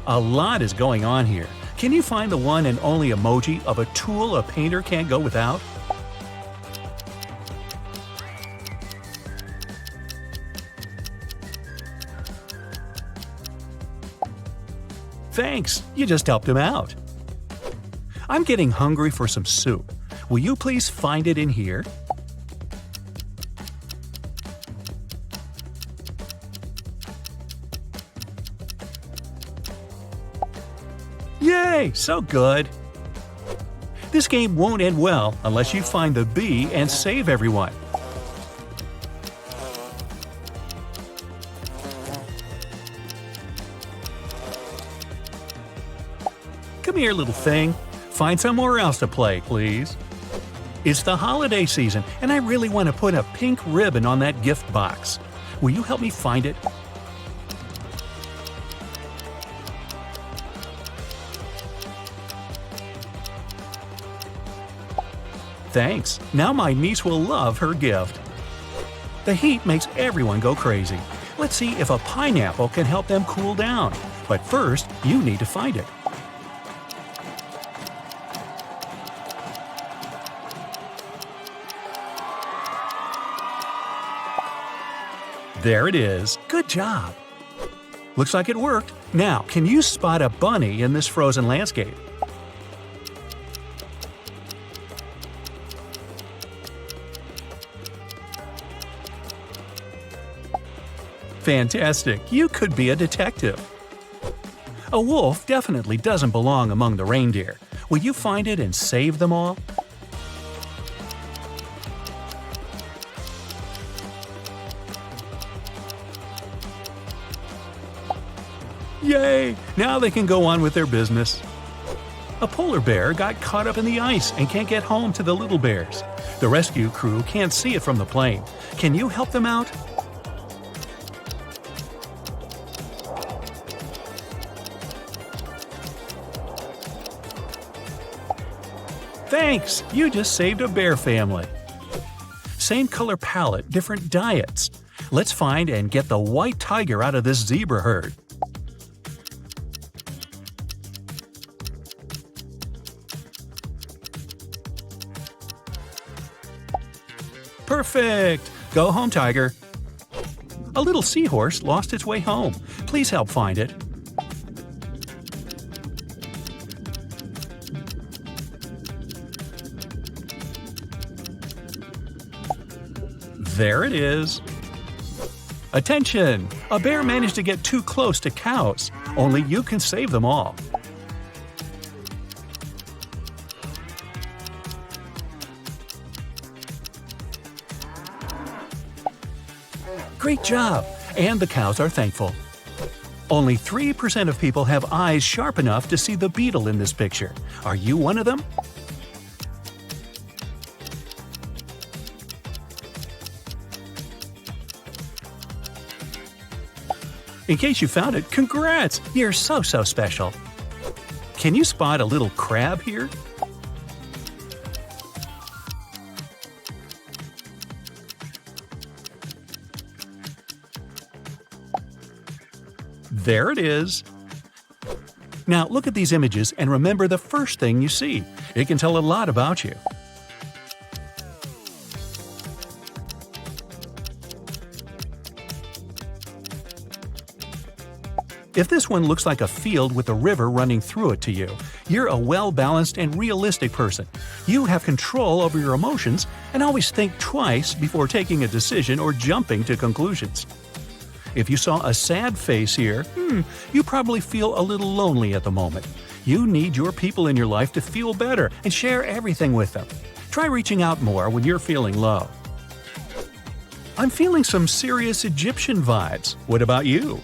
A lot is going on here. Can you find the one and only emoji of a tool a painter can't go without? Thanks, you just helped him out. I'm getting hungry for some soup. Will you please find it in here? Yay, so good! This game won't end well unless you find the bee and save everyone. Come here, little thing. Find somewhere else to play, please. It's the holiday season, and I really want to put a pink ribbon on that gift box. Will you help me find it? Thanks. Now my niece will love her gift. The heat makes everyone go crazy. Let's see if a pineapple can help them cool down. But first, you need to find it. There it is. Good job. Looks like it worked. Now, can you spot a bunny in this frozen landscape? Fantastic. You could be a detective. A wolf definitely doesn't belong among the reindeer. Will you find it and save them all? Yay! Now they can go on with their business. A polar bear got caught up in the ice and can't get home to the little bears. The rescue crew can't see it from the plane. Can you help them out? Thanks! You just saved a bear family. Same color palette, different diets. Let's find and get the white tiger out of this zebra herd. Perfect! Go home, tiger. A little seahorse lost its way home. Please help find it. There it is. Attention! A bear managed to get too close to cows. Only you can save them all. Great job! And the cows are thankful. Only 3% of people have eyes sharp enough to see the beetle in this picture. Are you one of them? In case you found it, congrats! You're so special. Can you spot a little crab here? There it is. Now look at these images and remember the first thing you see. It can tell a lot about you. If this one looks like a field with a river running through it to you, you're a well-balanced and realistic person. You have control over your emotions and always think twice before taking a decision or jumping to conclusions. If you saw a sad face here, you probably feel a little lonely at the moment. You need your people in your life to feel better and share everything with them. Try reaching out more when you're feeling low. I'm feeling some serious Egyptian vibes. What about you?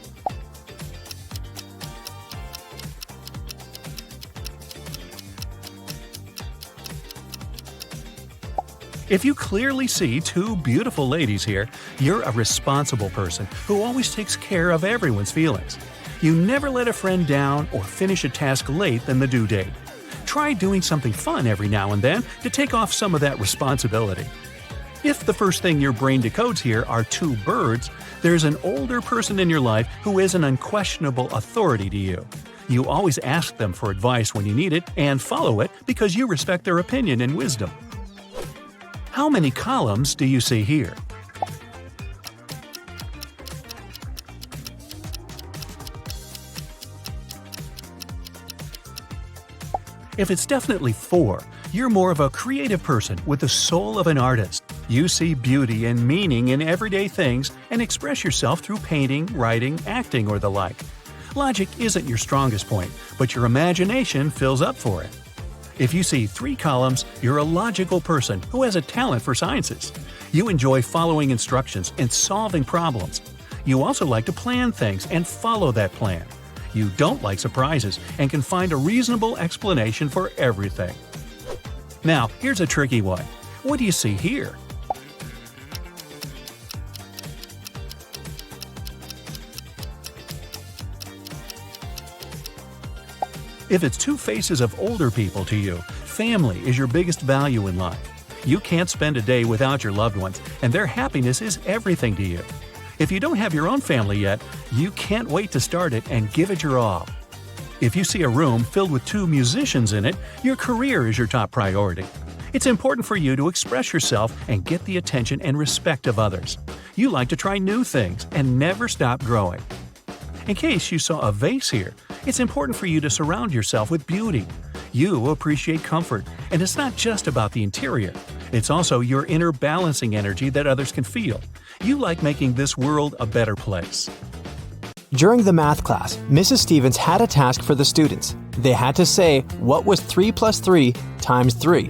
If you clearly see two beautiful ladies here, you're a responsible person who always takes care of everyone's feelings. You never let a friend down or finish a task late than the due date. Try doing something fun every now and then to take off some of that responsibility. If the first thing your brain decodes here are two birds, there's an older person in your life who is an unquestionable authority to you. You always ask them for advice when you need it and follow it because you respect their opinion and wisdom. How many columns do you see here? If it's definitely 4, you're more of a creative person with the soul of an artist. You see beauty and meaning in everyday things and express yourself through painting, writing, acting, or the like. Logic isn't your strongest point, but your imagination fills up for it. If you see 3 columns, you're a logical person who has a talent for sciences. You enjoy following instructions and solving problems. You also like to plan things and follow that plan. You don't like surprises and can find a reasonable explanation for everything. Now, here's a tricky one. What do you see here? If it's 2 faces of older people to you, family is your biggest value in life. You can't spend a day without your loved ones, and their happiness is everything to you. If you don't have your own family yet, you can't wait to start it and give it your all. If you see a room filled with 2 musicians in it, your career is your top priority. It's important for you to express yourself and get the attention and respect of others. You like to try new things and never stop growing. In case you saw a vase here, it's important for you to surround yourself with beauty. You appreciate comfort, and it's not just about the interior. It's also your inner balancing energy that others can feel. You like making this world a better place. During the math class, Mrs. Stevens had a task for the students. They had to say, what was 3 plus 3 times 3?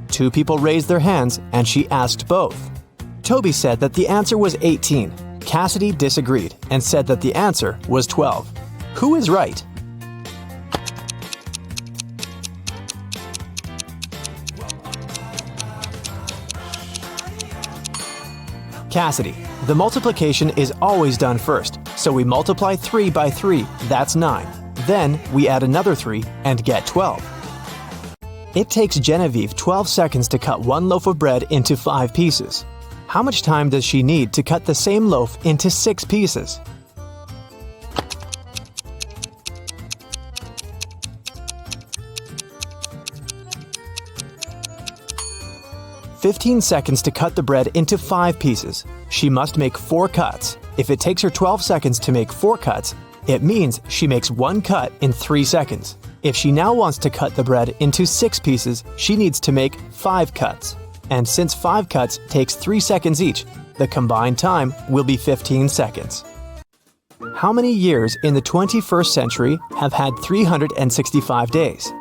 2 people raised their hands, and she asked both. Toby said that the answer was 18. Cassidy disagreed and said that the answer was 12. Who is right? Cassidy, the multiplication is always done first, so we multiply 3 by 3, that's 9. Then we add another 3 and get 12. It takes Genevieve 12 seconds to cut 1 loaf of bread into 5 pieces. How much time does she need to cut the same loaf into 6 pieces? "15 seconds to cut the bread into 5 pieces. She must make 4 cuts. If it takes her 12 seconds to make 4 cuts, it means she makes 1 cut in 3 seconds. If she now wants to cut the bread into 6 pieces, she needs to make 5 cuts. And since 5 cuts takes 3 seconds each, the combined time will be 15 seconds. How many years in the 21st century have had 365 days?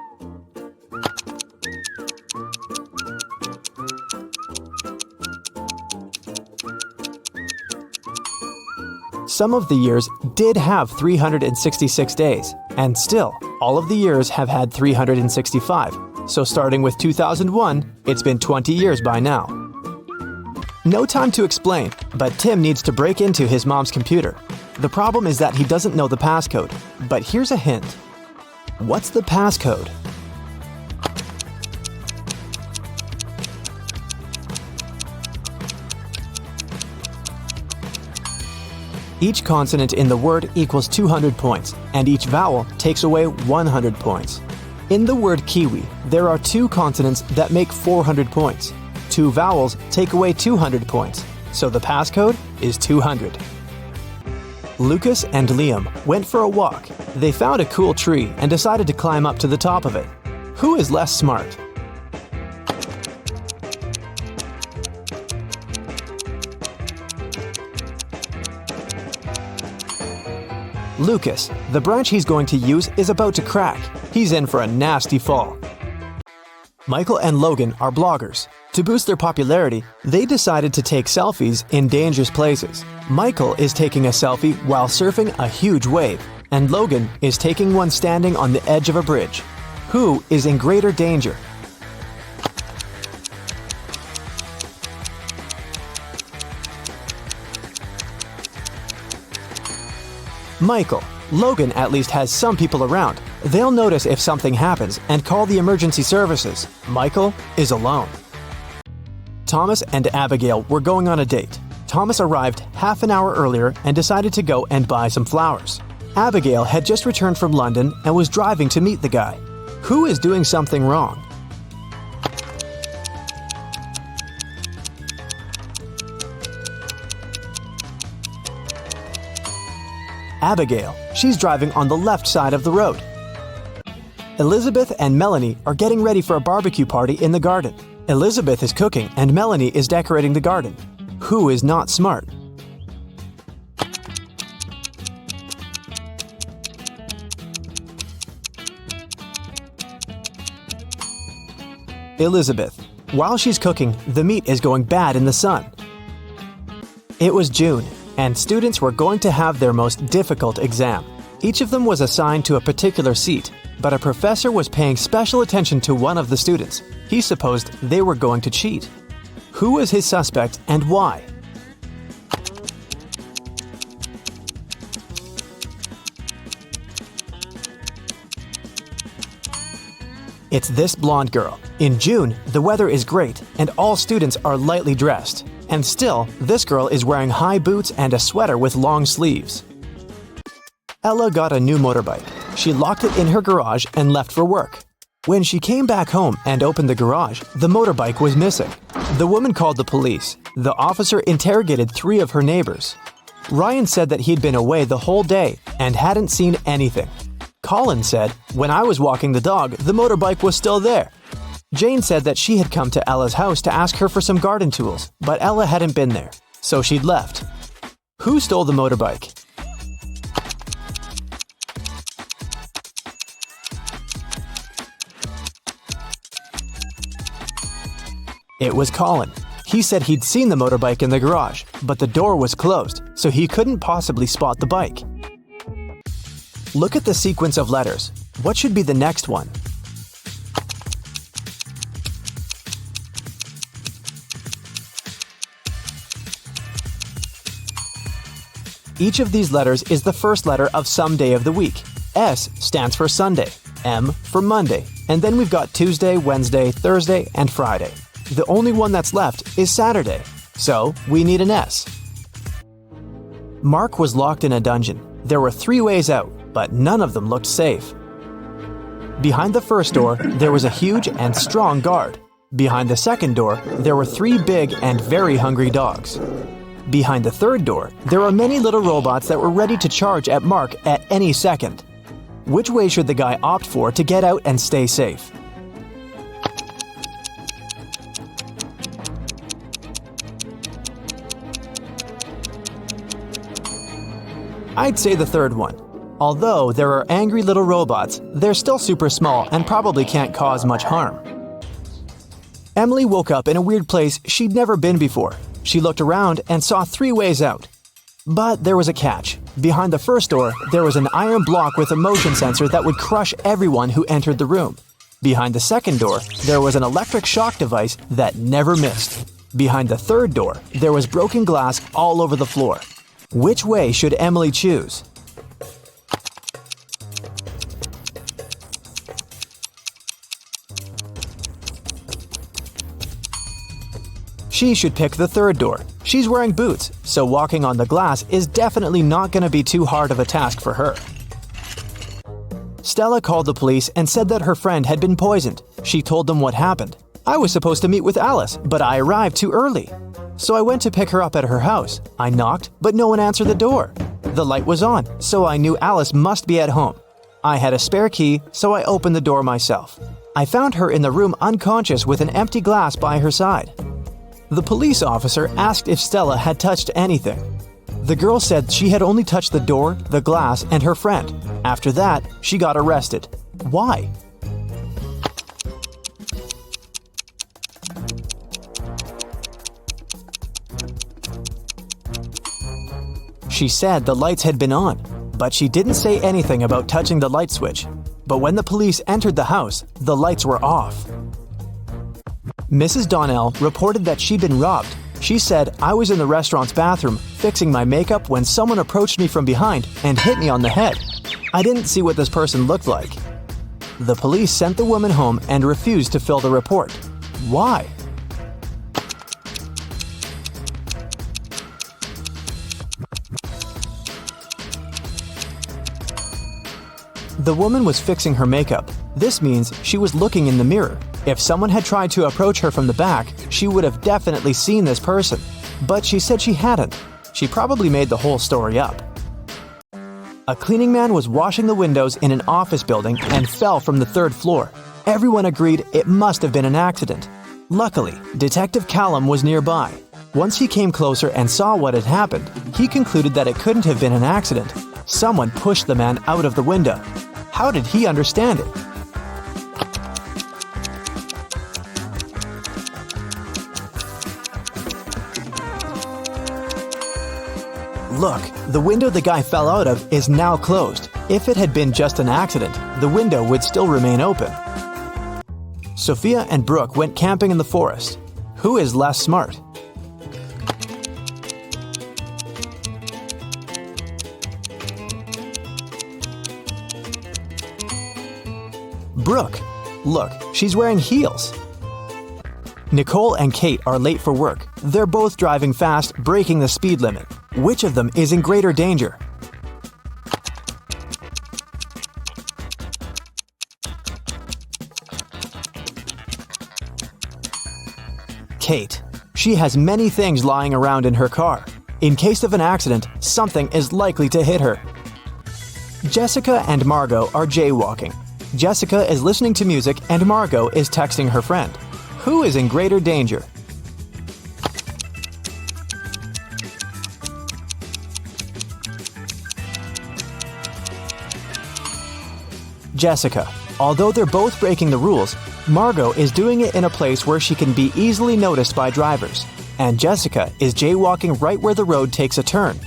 Some of the years did have 366 days, and still, all of the years have had 365. So starting with 2001, it's been 20 years by now. No time to explain, but Tim needs to break into his mom's computer. The problem is that he doesn't know the passcode, but here's a hint. What's the passcode? Each consonant in the word equals 200 points, and each vowel takes away 100 points. In the word kiwi, there are 2 consonants that make 400 points. 2 vowels take away 200 points, so the passcode is 200. Lucas and Liam went for a walk. They found a cool tree and decided to climb up to the top of it. Who is less smart? Lucas, the branch he's going to use is about to crack. He's in for a nasty fall. Michael and Logan are bloggers. To boost their popularity, they decided to take selfies in dangerous places. Michael is taking a selfie while surfing a huge wave, and Logan is taking one standing on the edge of a bridge. Who is in greater danger? Michael. Logan at least has some people around. They'll notice if something happens and call the emergency services. Michael is alone. Thomas and Abigail were going on a date. Thomas arrived half an hour earlier and decided to go and buy some flowers. Abigail had just returned from London and was driving to meet the guy. Who is doing something wrong? Abigail. She's driving on the left side of the road. Elizabeth and Melanie are getting ready for a barbecue party in the garden. Elizabeth is cooking and Melanie is decorating the garden. Who is not smart? Elizabeth. While she's cooking, the meat is going bad in the sun. It was June, and students were going to have their most difficult exam. Each of them was assigned to a particular seat, but a professor was paying special attention to one of the students. He supposed they were going to cheat. Who was his suspect and why? It's this blonde girl. In June, the weather is great and all students are lightly dressed. And still, this girl is wearing high boots and a sweater with long sleeves. Ella got a new motorbike. She locked it in her garage and left for work. When she came back home and opened the garage, the motorbike was missing. The woman called the police. The officer interrogated 3 of her neighbors. Ryan said that he'd been away the whole day and hadn't seen anything. Colin said, "When I was walking the dog, the motorbike was still there." Jane said that she had come to Ella's house to ask her for some garden tools, but Ella hadn't been there, so she'd left. Who stole the motorbike? It was Colin. He said he'd seen the motorbike in the garage, but the door was closed, so he couldn't possibly spot the bike. Look at the sequence of letters. What should be the next one? Each of these letters is the first letter of some day of the week. S stands for Sunday, M for Monday, and then we've got Tuesday, Wednesday, Thursday, and Friday. The only one that's left is Saturday, so we need an S. Mark was locked in a dungeon. There were 3 ways out, but none of them looked safe. Behind the first door, there was a huge and strong guard. Behind the second door, there were 3 big and very hungry dogs. Behind the third door, there were many little robots that were ready to charge at Mark at any second. Which way should the guy opt for to get out and stay safe? I'd say the third one. Although there are angry little robots, they're still super small and probably can't cause much harm. Emily woke up in a weird place she'd never been before. She looked around and saw 3 ways out. But there was a catch. Behind the first door, there was an iron block with a motion sensor that would crush everyone who entered the room. Behind the second door, there was an electric shock device that never missed. Behind the third door, there was broken glass all over the floor. Which way should Emily choose? She should pick the third door. She's wearing boots, so walking on the glass is definitely not going to be too hard of a task for her. Stella called the police and said that her friend had been poisoned. She told them what happened. I was supposed to meet with Alice, but I arrived too early. So I went to pick her up at her house. I knocked, but no one answered the door. The light was on, so I knew Alice must be at home. I had a spare key, so I opened the door myself. I found her in the room unconscious with an empty glass by her side. The police officer asked if Stella had touched anything. The girl said she had only touched the door, the glass, and her friend. After that, she got arrested. Why? She said the lights had been on, but she didn't say anything about touching the light switch. But when the police entered the house, the lights were off. Mrs. Donnell reported that she'd been robbed. She said, "I was in the restaurant's bathroom fixing my makeup when someone approached me from behind and hit me on the head. I didn't see what this person looked like." The police sent the woman home and refused to fill the report. Why? The woman was fixing her makeup. This means she was looking in the mirror. If someone had tried to approach her from the back, she would have definitely seen this person. But she said she hadn't. She probably made the whole story up. A cleaning man was washing the windows in an office building and fell from the 3rd floor. Everyone agreed it must have been an accident. Luckily, Detective Callum was nearby. Once he came closer and saw what had happened, he concluded that it couldn't have been an accident. Someone pushed the man out of the window. How did he understand it? Look, the window the guy fell out of is now closed. If it had been just an accident, the window would still remain open. Sophia and Brooke went camping in the forest. Who is less smart? Brooke. Look, she's wearing heels. Nicole and Kate are late for work. They're both driving fast, breaking the speed limit. Which of them is in greater danger? Kate. She has many things lying around in her car. In case of an accident, something is likely to hit her. Jessica and Margot are jaywalking. Jessica is listening to music and Margot is texting her friend. Who is in greater danger? Jessica. Although they're both breaking the rules, Margot is doing it in a place where she can be easily noticed by drivers. And Jessica is jaywalking right where the road takes a turn.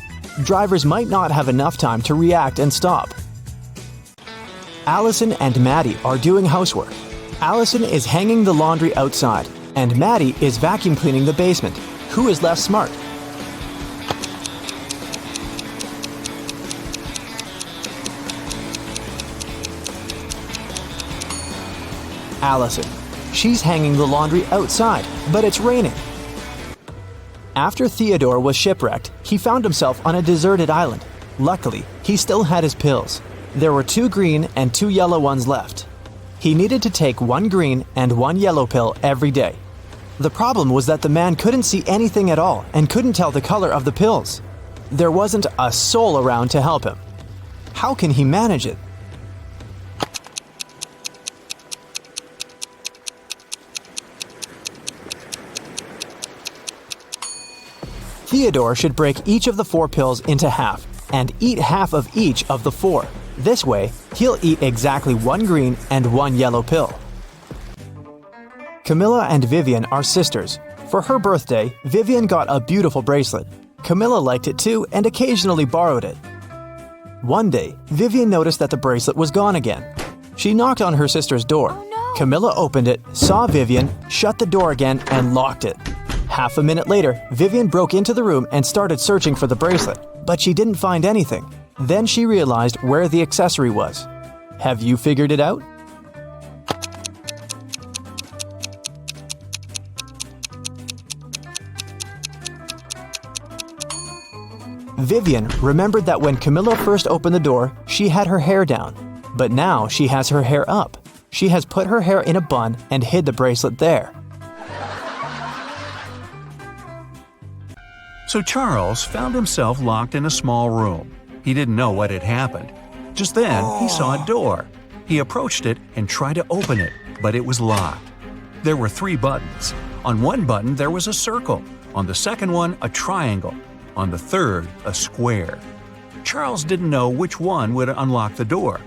Drivers might not have enough time to react and stop. Allison and Maddie are doing housework. Allison is hanging the laundry outside, and Maddie is vacuum cleaning the basement. Who is less smart? Allison. She's hanging the laundry outside, but it's raining. After Theodore was shipwrecked, he found himself on a deserted island. Luckily, he still had his pills. There were 2 green and 2 yellow ones left. He needed to take 1 green and 1 yellow pill every day. The problem was that the man couldn't see anything at all and couldn't tell the color of the pills. There wasn't a soul around to help him. How can he manage it? Theodore should break each of the 4 pills into half and eat half of each of the 4. This way, he'll eat exactly 1 green and 1 yellow pill. Camilla and Vivian are sisters. For her birthday, Vivian got a beautiful bracelet. Camilla liked it too and occasionally borrowed it. One day, Vivian noticed that the bracelet was gone again. She knocked on her sister's door. Camilla opened it, saw Vivian, shut the door again, and locked it. Half a minute later, Vivian broke into the room and started searching for the bracelet, but she didn't find anything. Then she realized where the accessory was. Have you figured it out? Vivian remembered that when Camilla first opened the door, she had her hair down. But now she has her hair up. She has put her hair in a bun and hid the bracelet there. So Charles found himself locked in a small room. He didn't know what had happened. Just then, he saw a door. He approached it and tried to open it, but it was locked. There were 3 buttons. On one button, there was a circle. On the second one, a triangle. On the third, a square. Charles didn't know which one would unlock the door.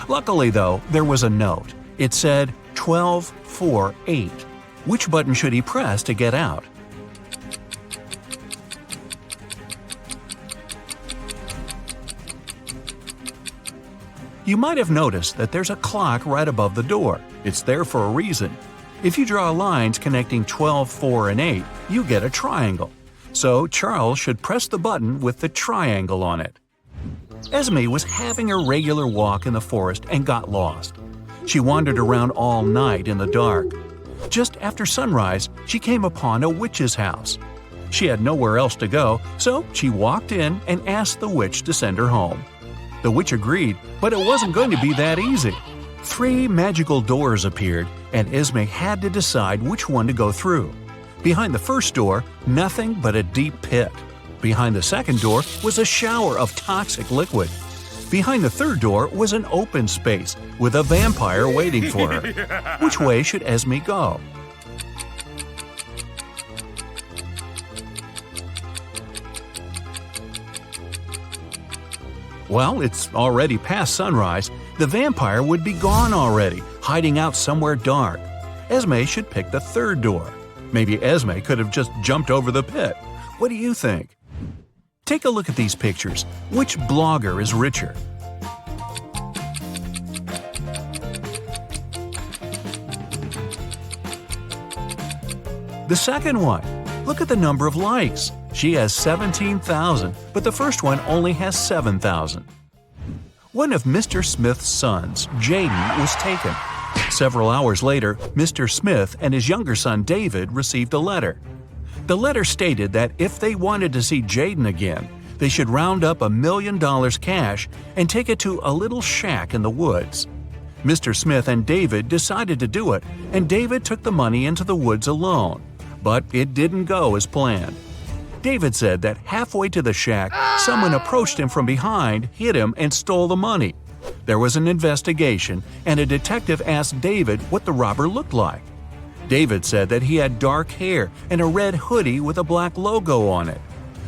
Luckily, though, there was a note. It said 1248. Which button should he press to get out? You might have noticed that there's a clock right above the door. It's there for a reason. If you draw lines connecting 12, 4, and 8, you get a triangle. So Charles should press the button with the triangle on it. Esme was having a regular walk in the forest and got lost. She wandered around all night in the dark. Just after sunrise, she came upon a witch's house. She had nowhere else to go, so she walked in and asked the witch to send her home. The witch agreed, but it wasn't going to be that easy. 3 magical doors appeared, and Esme had to decide which one to go through. Behind the first door, nothing but a deep pit. Behind the second door was a shower of toxic liquid. Behind the third door was an open space with a vampire waiting for her. Which way should Esme go? Well, it's already past sunrise. The vampire would be gone already, hiding out somewhere dark. Esme should pick the third door. Maybe Esme could have just jumped over the pit. What do you think? Take a look at these pictures. Which blogger is richer? The second one. Look at the number of likes. She has 17,000, but the first one only has 7,000. One of Mr. Smith's sons, Jaden, was taken. Several hours later, Mr. Smith and his younger son David received a letter. The letter stated that if they wanted to see Jaden again, they should round up $1 million cash and take it to a little shack in the woods. Mr. Smith and David decided to do it, and David took the money into the woods alone. But it didn't go as planned. David said that halfway to the shack, someone approached him from behind, hit him, and stole the money. There was an investigation, and a detective asked David what the robber looked like. David said that he had dark hair and a red hoodie with a black logo on it.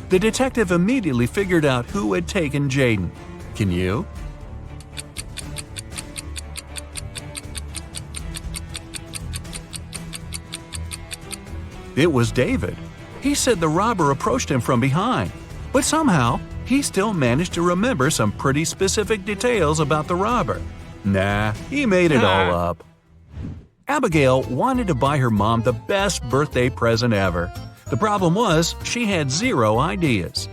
The detective immediately figured out who had taken Jaden. Can you? It was David. He said the robber approached him from behind, but somehow he still managed to remember some pretty specific details about the robber. Nah, he made it all up. Abigail wanted to buy her mom the best birthday present ever. The problem was she had 0 ideas.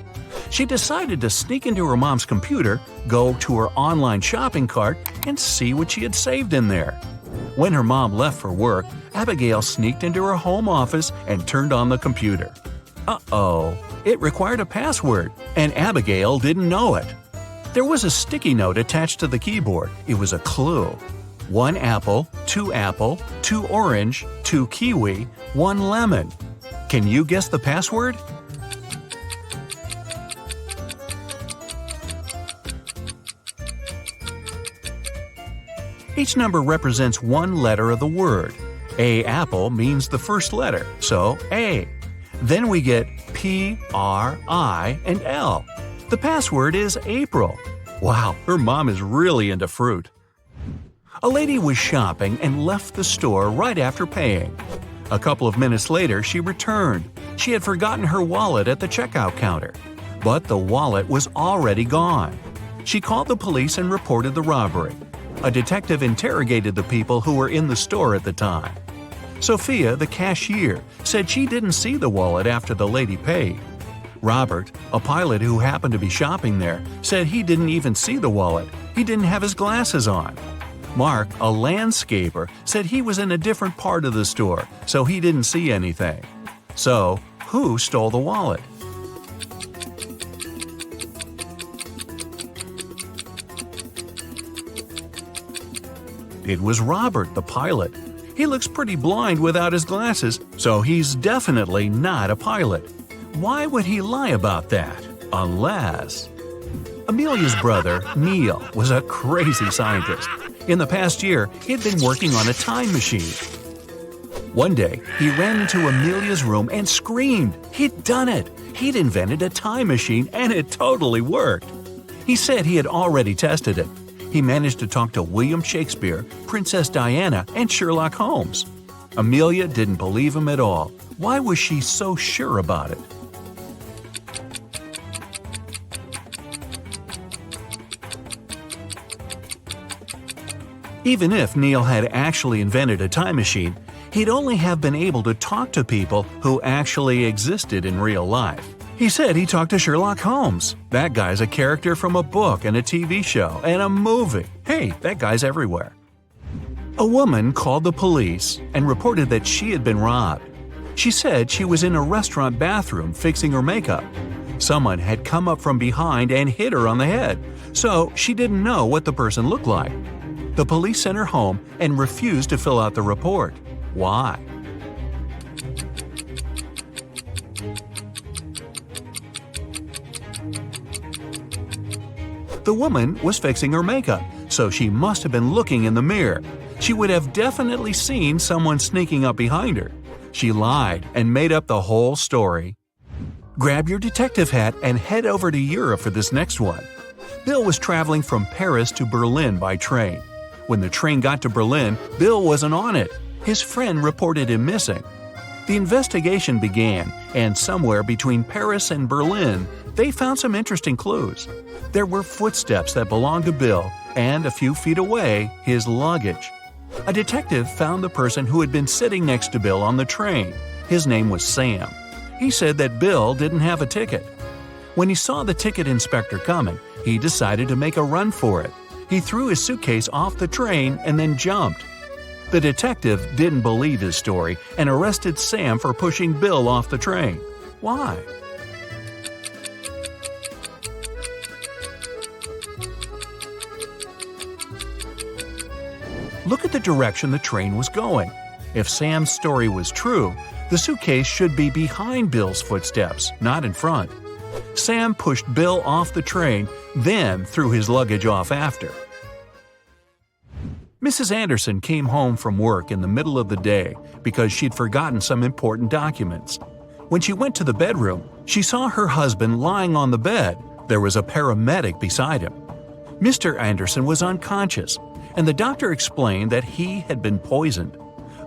She decided to sneak into her mom's computer, go to her online shopping cart, and see what she had saved in there. When her mom left for work, Abigail sneaked into her home office and turned on the computer. Uh-oh, it required a password, and Abigail didn't know it. There was a sticky note attached to the keyboard. It was a clue. 1 apple, 2 orange, 2 kiwi, 1 lemon. Can you guess the password? Each number represents 1 letter of the word. A apple means the first letter, so A. Then we get P, R, I, and L. The password is April. Wow, her mom is really into fruit. A lady was shopping and left the store right after paying. A couple of minutes later, she returned. She had forgotten her wallet at the checkout counter. But the wallet was already gone. She called the police and reported the robbery. A detective interrogated the people who were in the store at the time. Sophia, the cashier, said she didn't see the wallet after the lady paid. Robert, a pilot who happened to be shopping there, said he didn't even see the wallet. He didn't have his glasses on. Mark, a landscaper, said he was in a different part of the store, so he didn't see anything. So, who stole the wallet? It was Robert, the pilot. He looks pretty blind without his glasses, so he's definitely not a pilot. Why would he lie about that? Unless… Amelia's brother, Neil, was a crazy scientist. In the past year, he'd been working on a time machine. One day, he ran into Amelia's room and screamed. He'd done it! He'd invented a time machine and it totally worked. He said he had already tested it. He managed to talk to William Shakespeare, Princess Diana, and Sherlock Holmes. Amelia didn't believe him at all. Why was she so sure about it? Even if Neil had actually invented a time machine, he'd only have been able to talk to people who actually existed in real life. He said he talked to Sherlock Holmes. That guy's a character from a book and a TV show and a movie. Hey, that guy's everywhere. A woman called the police and reported that she had been robbed. She said she was in a restaurant bathroom fixing her makeup. Someone had come up from behind and hit her on the head. so she didn't know what the person looked like. The police sent her home and refused to fill out the report. Why? The woman was fixing her makeup, so she must have been looking in the mirror. She would have definitely seen someone sneaking up behind her. She lied and made up the whole story. Grab your detective hat and head over to Europe for this next one. Bill was traveling from Paris to Berlin by train. When the train got to Berlin, Bill wasn't on it. His friend reported him missing. The investigation began, and somewhere between Paris and Berlin, they found some interesting clues. There were footsteps that belonged to Bill, and a few feet away, his luggage. A detective found the person who had been sitting next to Bill on the train. His name was Sam. He said that Bill didn't have a ticket. When he saw the ticket inspector coming, he decided to make a run for it. He threw his suitcase off the train and then jumped. The detective didn't believe his story and arrested Sam for pushing Bill off the train. Why? Look at the direction the train was going. If Sam's story was true, the suitcase should be behind Bill's footsteps, not in front. Sam pushed Bill off the train, then threw his luggage off after. Mrs. Anderson came home from work in the middle of the day because she'd forgotten some important documents. When she went to the bedroom, she saw her husband lying on the bed. There was a paramedic beside him. Mr. Anderson was unconscious, and the doctor explained that he had been poisoned.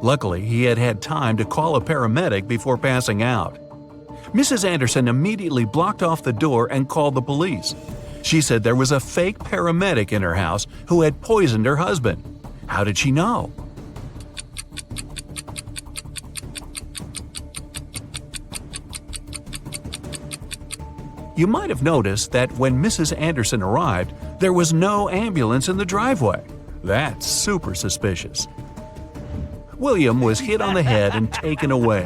Luckily, he had had time to call a paramedic before passing out. Mrs. Anderson immediately blocked off the door and called the police. She said there was a fake paramedic in her house who had poisoned her husband. How did she know? You might have noticed that when Mrs. Anderson arrived, there was no ambulance in the driveway. That's super suspicious. William was hit on the head and taken away.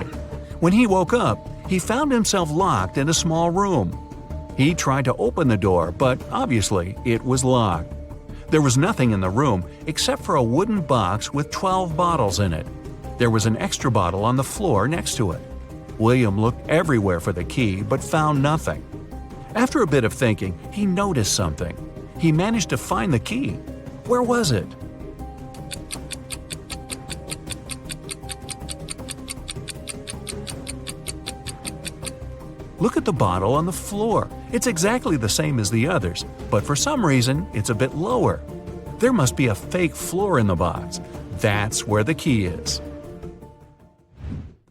When he woke up, he found himself locked in a small room. He tried to open the door, but obviously it was locked. There was nothing in the room except for a wooden box with 12 bottles in it. There was an extra bottle on the floor next to it. William looked everywhere for the key but found nothing. After a bit of thinking, he noticed something. He managed to find the key. Where was it? Look at the bottle on the floor. It's exactly the same as the others, but for some reason, it's a bit lower. There must be a fake floor in the box. That's where the key is.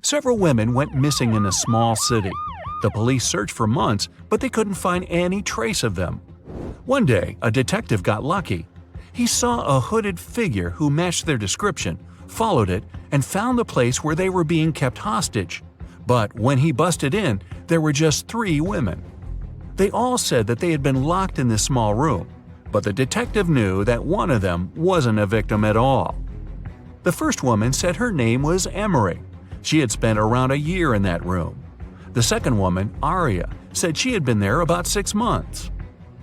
Several women went missing in a small city. The police searched for months, but they couldn't find any trace of them. One day, a detective got lucky. He saw a hooded figure who matched their description, followed it, and found the place where they were being kept hostage. But when he busted in, there were just 3 women. They all said that they had been locked in this small room, but the detective knew that one of them wasn't a victim at all. The first woman said her name was Emery. She had spent around a year in that room. The second woman, Aria, said she had been there about 6 months.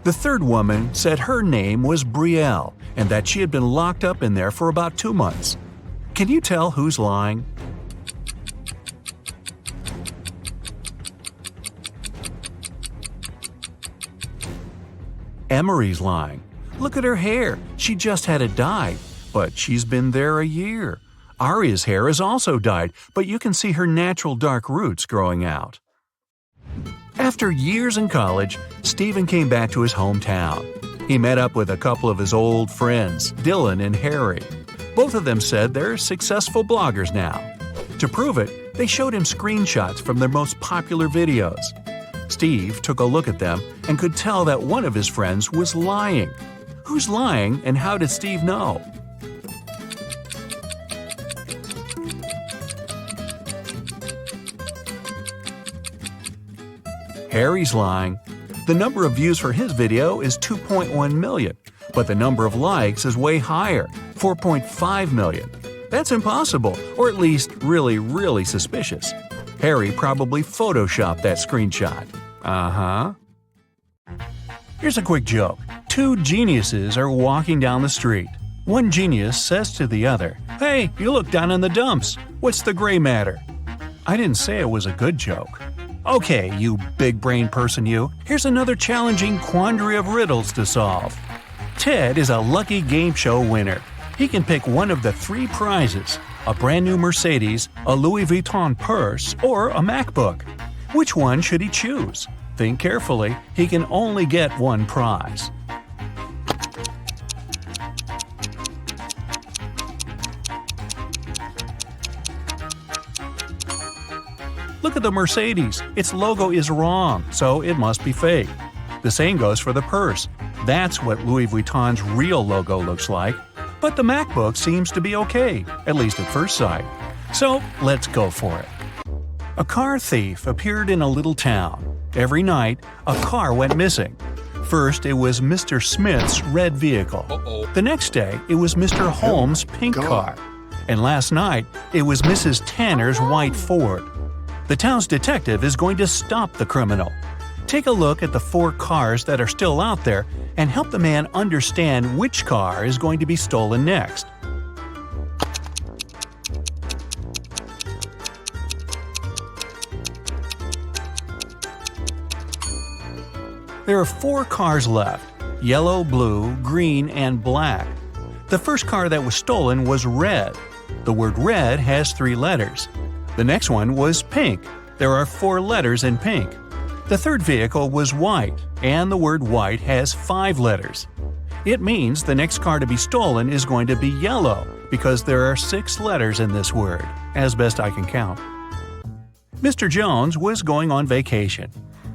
The third woman said her name was Brielle and that she had been locked up in there for about 2 months. Can you tell who's lying? Emery's lying. Look at her hair. She just had it dyed, but she's been there a year. Aria's hair is also dyed, but you can see her natural dark roots growing out. After years in college, Stephen came back to his hometown. He met up with a couple of his old friends, Dylan and Harry. Both of them said they're successful bloggers now. To prove it, they showed him screenshots from their most popular videos. Steve took a look at them and could tell that one of his friends was lying. Who's lying and how did Steve know? Harry's lying. The number of views for his video is 2.1 million, but the number of likes is way higher, 4.5 million. That's impossible, or at least really, really suspicious. Harry probably photoshopped that screenshot. Here's a quick joke. Two geniuses are walking down the street. One genius says to the other, "Hey, you look down in the dumps. What's the gray matter?" I didn't say it was a good joke. Okay, you big brain person you, here's another challenging quandary of riddles to solve. Ted is a lucky game show winner. He can pick one of the 3 prizes: a brand new Mercedes, a Louis Vuitton purse, or a MacBook. Which one should he choose? Think carefully, he can only get one prize. Look at the Mercedes. Its logo is wrong, so it must be fake. The same goes for the purse. That's what Louis Vuitton's real logo looks like. But the MacBook seems to be okay, at least at first sight. So let's go for it. A car thief appeared in a little town. Every night, a car went missing. First, it was Mr. Smith's red vehicle. The next day, it was Mr. Holmes' pink car. And last night, it was Mrs. Tanner's white Ford. The town's detective is going to stop the criminal. Take a look at the 4 cars that are still out there and help the man understand which car is going to be stolen next. There are 4 cars left: yellow, blue, green, and black. The first car that was stolen was red. The word red has 3 letters. The next one was pink. There are 4 letters in pink. The third vehicle was white, and the word white has 5 letters. It means the next car to be stolen is going to be yellow, because there are 6 letters in this word, as best I can count. Mr. Jones was going on vacation.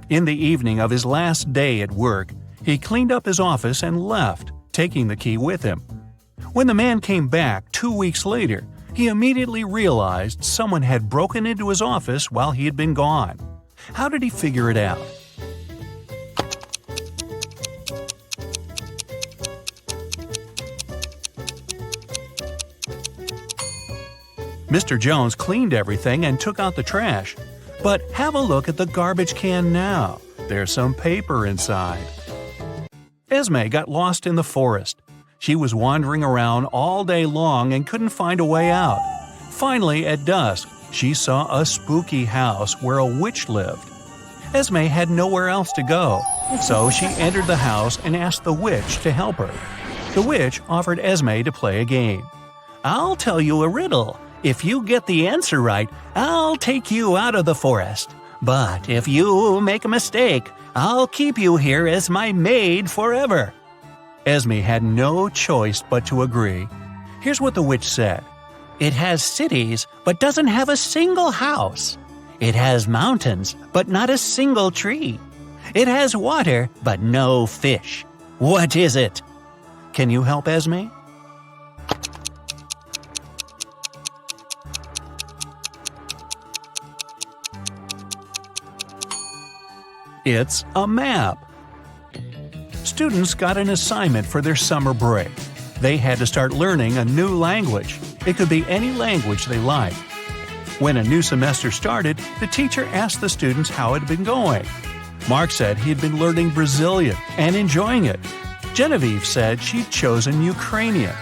In the evening of his last day at work, he cleaned up his office and left, taking the key with him. When the man came back 2 weeks later, he immediately realized someone had broken into his office while he had been gone. How did he figure it out? Mr. Jones cleaned everything and took out the trash. But have a look at the garbage can now. There's some paper inside. Esme got lost in the forest. She was wandering around all day long and couldn't find a way out. Finally, at dusk, she saw a spooky house where a witch lived. Esme had nowhere else to go, so she entered the house and asked the witch to help her. The witch offered Esme to play a game. "I'll tell you a riddle. If you get the answer right, I'll take you out of the forest. But if you make a mistake, I'll keep you here as my maid forever." Esme had no choice but to agree. Here's what the witch said. "It has cities, but doesn't have a single house. It has mountains, but not a single tree. It has water, but no fish. What is it?" Can you help Esme? It's a map. Students got an assignment for their summer break. They had to start learning a new language. It could be any language they liked. When a new semester started, the teacher asked the students how it had been going. Mark said he had been learning Brazilian and enjoying it. Genevieve said she'd chosen Ukrainian.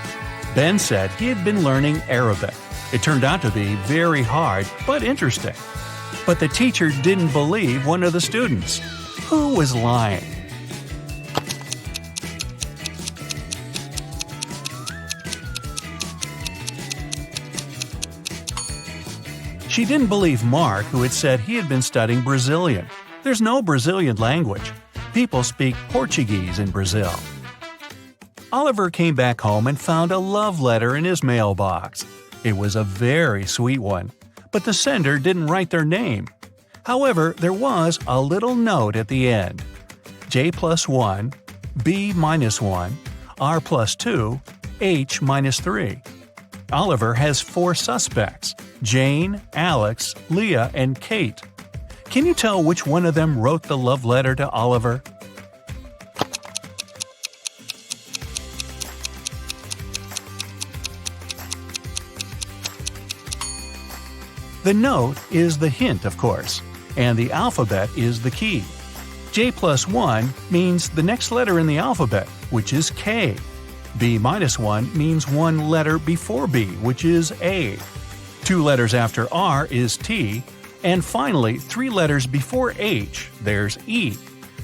Ben said he had been learning Arabic. It turned out to be very hard, but interesting. But the teacher didn't believe one of the students. Who was lying? She didn't believe Mark, who had said he had been studying Brazilian. There's no Brazilian language. People speak Portuguese in Brazil. Oliver came back home and found a love letter in his mailbox. It was a very sweet one, but the sender didn't write their name. However, there was a little note at the end. J+1, B-1, R+2, H-3. Oliver has 4 suspects: Jane, Alex, Leah, and Kate. Can you tell which one of them wrote the love letter to Oliver? The note is the hint, of course, and the alphabet is the key. J plus 1 means the next letter in the alphabet, which is K. B minus 1 means one letter before B, which is A. 2 letters after R is T. And finally, 3 letters before H, there's E.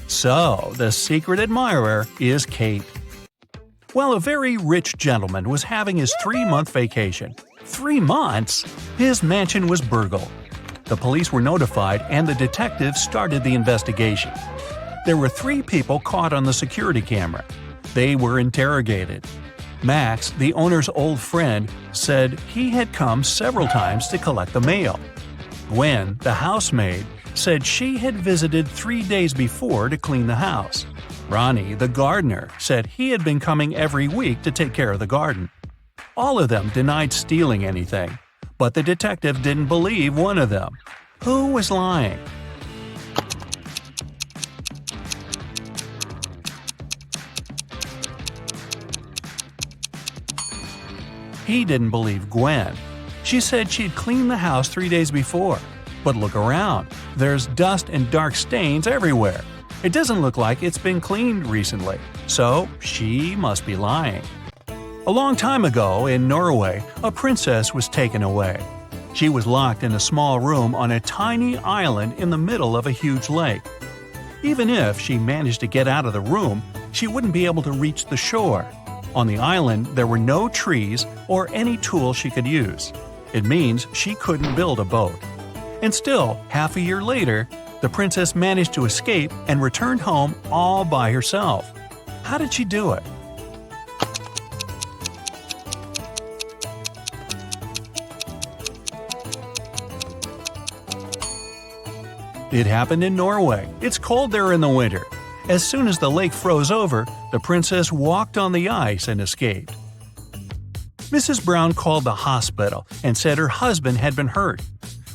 So, the secret admirer is Kate. Well, a very rich gentleman was having his 3-month vacation. 3 months? His mansion was burgled. The police were notified and the detectives started the investigation. There were 3 people caught on the security camera. They were interrogated. Max, the owner's old friend, said he had come several times to collect the mail. Gwen, the housemaid, said she had visited 3 days before to clean the house. Ronnie, the gardener, said he had been coming every week to take care of the garden. All of them denied stealing anything, but the detective didn't believe one of them. Who was lying? He didn't believe Gwen. She said she'd cleaned the house 3 days before. But look around. There's dust and dark stains everywhere. It doesn't look like it's been cleaned recently. So she must be lying. A long time ago in Norway, a princess was taken away. She was locked in a small room on a tiny island in the middle of a huge lake. Even if she managed to get out of the room, she wouldn't be able to reach the shore. On the island, there were no trees or any tools she could use. It means she couldn't build a boat. And still, half a year later, the princess managed to escape and returned home all by herself. How did she do it? It happened in Norway. It's cold there in the winter. As soon as the lake froze over, the princess walked on the ice and escaped. Mrs. Brown called the hospital and said her husband had been hurt.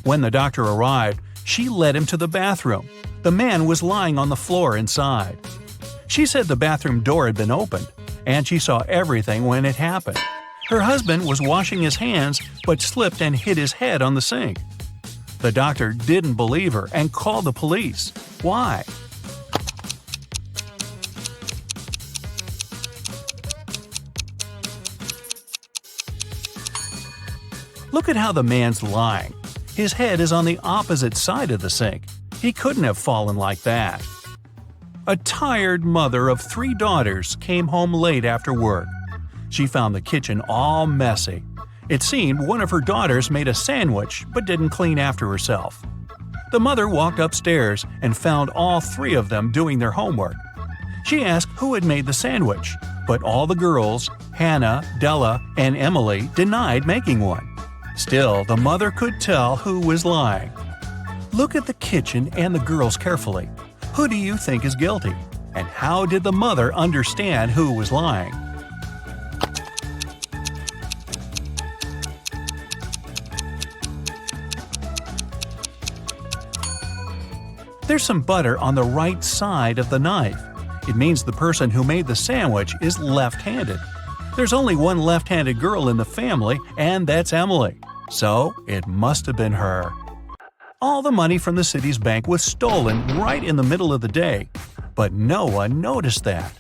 When the doctor arrived, she led him to the bathroom. The man was lying on the floor inside. She said the bathroom door had been opened, and she saw everything when it happened. Her husband was washing his hands but slipped and hit his head on the sink. The doctor didn't believe her and called the police. Why? Look at how the man's lying. His head is on the opposite side of the sink. He couldn't have fallen like that. A tired mother of 3 daughters came home late after work. She found the kitchen all messy. It seemed one of her daughters made a sandwich but didn't clean after herself. The mother walked upstairs and found all 3 of them doing their homework. She asked who had made the sandwich, but all the girls, Hannah, Della, and Emily, denied making one. Still, the mother could tell who was lying. Look at the kitchen and the girls carefully. Who do you think is guilty? And how did the mother understand who was lying? There's some butter on the right side of the knife. It means the person who made the sandwich is left-handed. There's only one left-handed girl in the family, and that's Emily. So, it must have been her. All the money from the city's bank was stolen right in the middle of the day, but no one noticed that.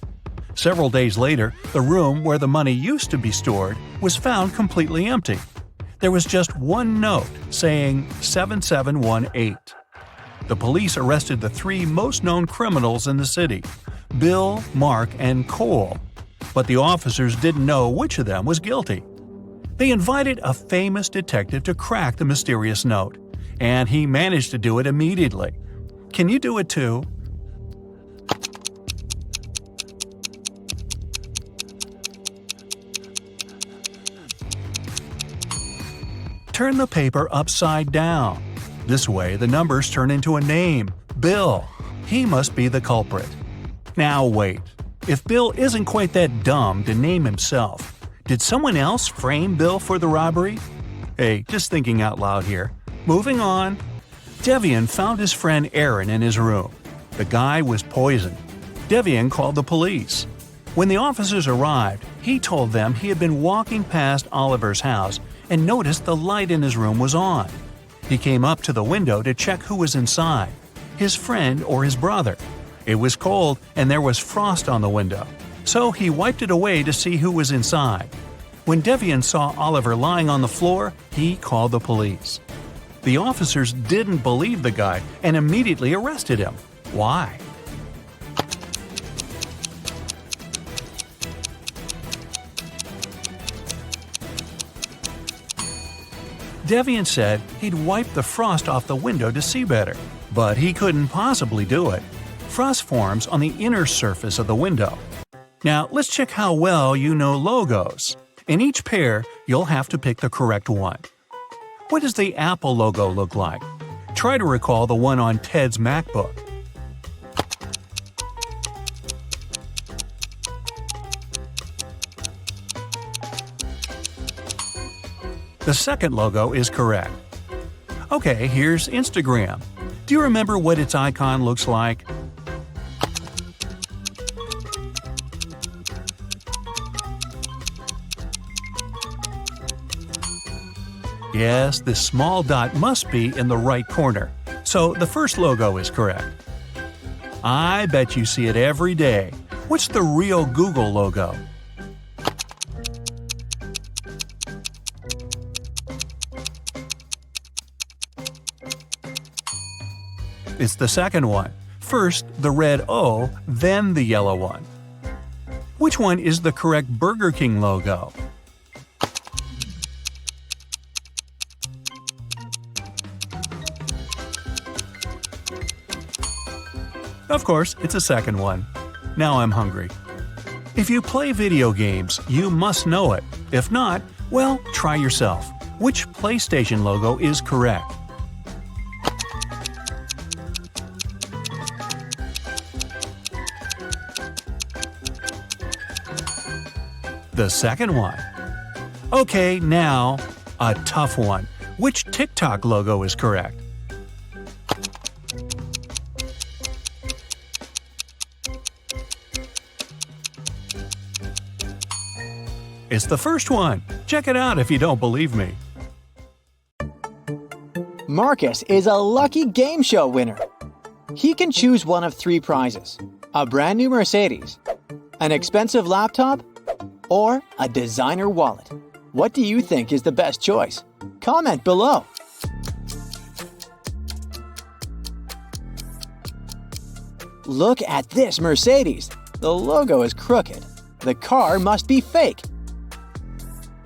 Several days later, the room where the money used to be stored was found completely empty. There was just one note saying 7718. The police arrested the 3 most known criminals in the city, Bill, Mark, and Cole. But the officers didn't know which of them was guilty. They invited a famous detective to crack the mysterious note, and he managed to do it immediately. Can you do it too? Turn the paper upside down. This way, the numbers turn into a name, Bill. He must be the culprit. Now wait. If Bill isn't quite that dumb to name himself, did someone else frame Bill for the robbery? Hey, just thinking out loud here. Moving on. Devian found his friend Aaron in his room. The guy was poisoned. Devian called the police. When the officers arrived, he told them he had been walking past Oliver's house and noticed the light in his room was on. He came up to the window to check who was inside, his friend or his brother. It was cold and there was frost on the window, so he wiped it away to see who was inside. When Devian saw Oliver lying on the floor, he called the police. The officers didn't believe the guy and immediately arrested him. Why? Devian said he'd wiped the frost off the window to see better, but he couldn't possibly do it. Frost forms on the inner surface of the window. Now, let's check how well you know logos. In each pair, you'll have to pick the correct one. What does the Apple logo look like? Try to recall the one on Ted's MacBook. The second logo is correct. Okay, here's Instagram. Do you remember what its icon looks like? Yes, this small dot must be in the right corner, so the first logo is correct. I bet you see it every day. What's the real Google logo? It's the second one. First the red O, then the yellow one. Which one is the correct Burger King logo? Of course, it's the second one. Now I'm hungry. If you play video games, you must know it. If not, well, try yourself. Which PlayStation logo is correct? The second one. Okay, now, a tough one. Which TikTok logo is correct? It's the first one. Check it out if you don't believe me. Marcus is a lucky game show winner. He can choose one of 3 prizes: a brand new Mercedes, an expensive laptop, or a designer wallet. What do you think is the best choice? Comment below. Look at this Mercedes. The logo is crooked. The car must be fake.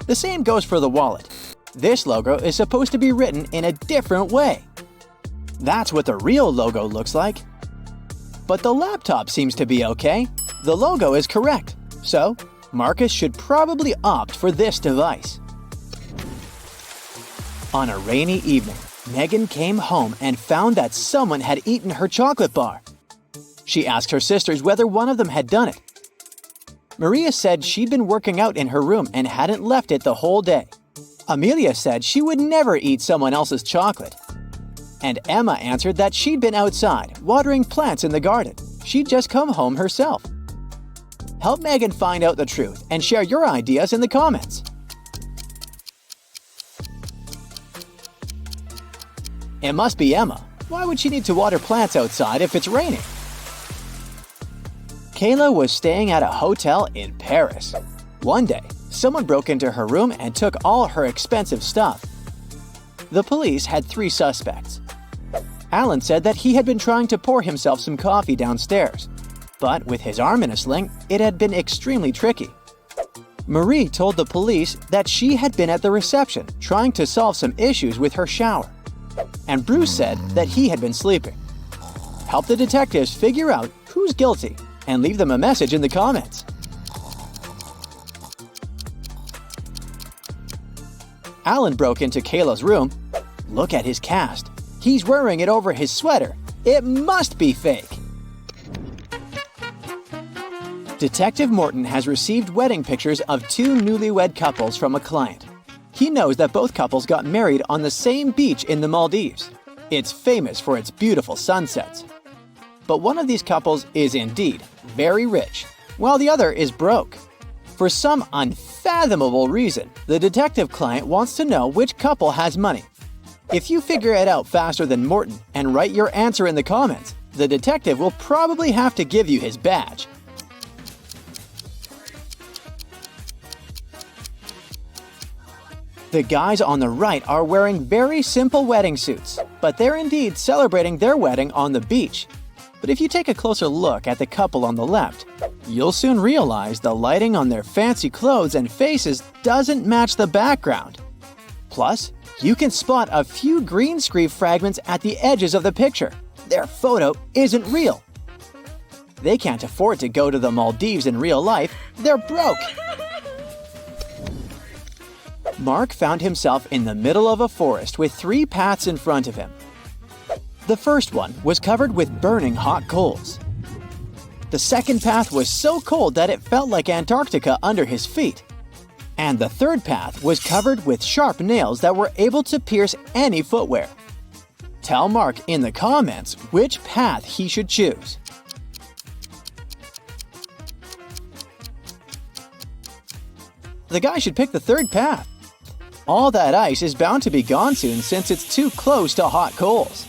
The same goes for the wallet. This logo is supposed to be written in a different way. That's what the real logo looks like. But the laptop seems to be okay. The logo is correct. So, Marcus should probably opt for this device. On a rainy evening, Megan came home and found that someone had eaten her chocolate bar. She asked her sisters whether one of them had done it. Maria said she'd been working out in her room and hadn't left it the whole day. Amelia said she would never eat someone else's chocolate. And Emma answered that she'd been outside, watering plants in the garden. She'd just come home herself. Help Megan find out the truth and share your ideas in the comments. It must be Emma. Why would she need to water plants outside if it's raining? Kayla was staying at a hotel in Paris. One day, someone broke into her room and took all her expensive stuff. The police had 3 suspects. Alan said that he had been trying to pour himself some coffee downstairs, but with his arm in a sling, it had been extremely tricky. Marie told the police that she had been at the reception trying to solve some issues with her shower. And Bruce said that he had been sleeping. Help the detectives figure out who's guilty and leave them a message in the comments. Alan broke into Kayla's room. Look at his cast. He's wearing it over his sweater. It must be fake. Detective Morton has received wedding pictures of 2 newlywed couples from a client. He knows that both couples got married on the same beach in the Maldives. It's famous for its beautiful sunsets. But one of these couples is indeed very rich, while the other is broke. For some unfathomable reason, the detective client wants to know which couple has money. If you figure it out faster than Morton and write your answer in the comments, The detective will probably have to give you his badge. The guys on the right are wearing very simple wedding suits, but they're indeed celebrating their wedding on the beach. But if you take a closer look at the couple on the left, you'll soon realize the lighting on their fancy clothes and faces doesn't match the background. Plus, you can spot a few green screen fragments at the edges of the picture. Their photo isn't real. They can't afford to go to the Maldives in real life. They're broke. Mark found himself in the middle of a forest with 3 paths in front of him. The first one was covered with burning hot coals. The second path was so cold that it felt like Antarctica under his feet. And the third path was covered with sharp nails that were able to pierce any footwear. Tell Mark in the comments which path he should choose. The guy should pick the third path. All that ice is bound to be gone soon since it's too close to hot coals.